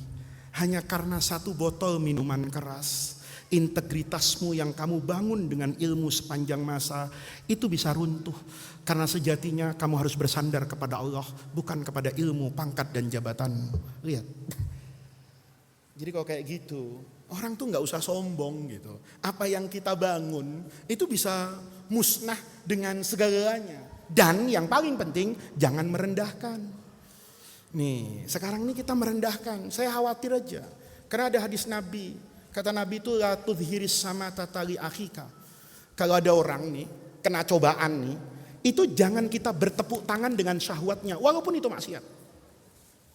Hanya karena satu botol minuman keras, integritasmu yang kamu bangun dengan ilmu sepanjang masa itu bisa runtuh. Karena sejatinya kamu harus bersandar kepada Allah, bukan kepada ilmu, pangkat dan jabatan. Lihat. Jadi kalau kayak gitu, orang tuh gak usah sombong gitu. Apa yang kita bangun itu bisa musnah dengan segalanya. Dan yang paling penting, jangan merendahkan. Nih, sekarang ini kita merendahkan. Saya khawatir aja. Karena ada hadis Nabi. Kata Nabi itu, la tudhiris sama tatali akhika. Kalau ada orang nih, kena cobaan nih, itu jangan kita bertepuk tangan dengan syahwatnya, walaupun itu maksiat.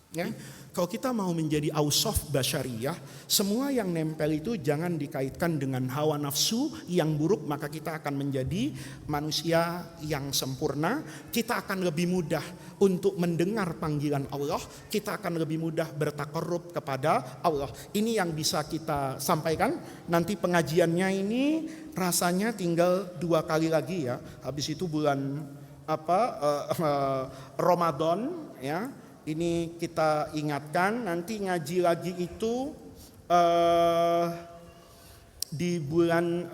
Ya, kalau kita mau menjadi ausof basyariyah, semua yang nempel itu jangan dikaitkan dengan hawa nafsu yang buruk, maka kita akan menjadi manusia yang sempurna. Kita akan lebih mudah untuk mendengar panggilan Allah, kita akan lebih mudah bertakarrub kepada Allah. Ini yang bisa kita sampaikan. Nanti pengajiannya ini rasanya tinggal 2 kali lagi ya. Habis itu bulan Ramadan ya. Ini kita ingatkan, nanti ngaji lagi itu di bulan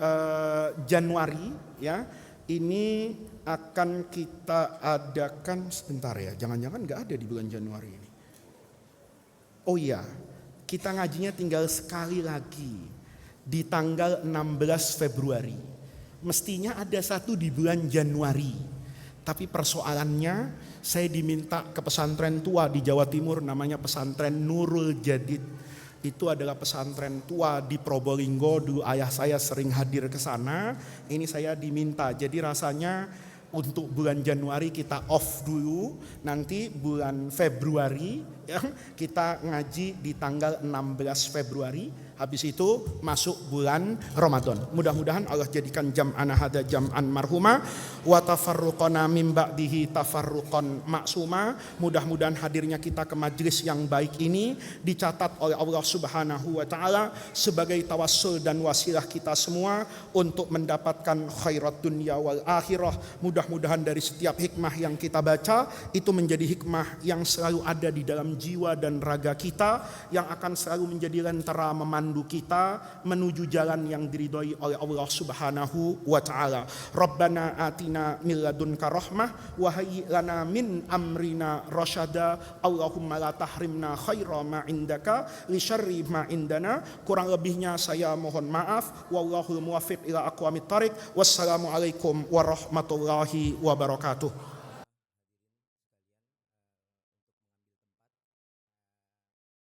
Januari ya. Ini akan kita adakan sebentar ya. Jangan-jangan nggak ada di bulan Januari ini. Oh iya, kita ngajinya tinggal sekali lagi di tanggal 16 Februari. Mestinya ada satu di bulan Januari. Tapi persoalannya saya diminta ke pesantren tua di Jawa Timur namanya pesantren Nurul Jadid. Itu adalah pesantren tua di Probolinggo, dulu ayah saya sering hadir ke sana. Ini saya diminta, jadi rasanya untuk bulan Januari kita off dulu. Nanti bulan Februari ya, kita ngaji di tanggal 16 Februari. Habis itu masuk bulan Ramadan. Mudah-mudahan Allah jadikan jam'ana hada jam'an marhuma wa tafarruqana min ba'dihi tafarruqan maksuma. Mudah-mudahan hadirnya kita ke majlis yang baik ini dicatat oleh Allah Subhanahu wa taala sebagai tawassul dan wasilah kita semua untuk mendapatkan khairat dunya wal akhirah. Mudah-mudahan dari setiap hikmah yang kita baca itu menjadi hikmah yang selalu ada di dalam jiwa dan raga kita, yang akan selalu menjadi lentera memandu memandu kita menuju jalan yang diridhoi oleh Allah Subhanahu wa taala. Rabbana atina min ladunka rahmah wa hayyi lana min amrina rasyada. Allahumma la tahrimna khaira ma indaka li syarri ma indana. Kurang lebihnya saya mohon maaf. Wallahul muwaffiq ila aqwamit thariq. Wassalamualaikum warahmatullahi wabarakatuh.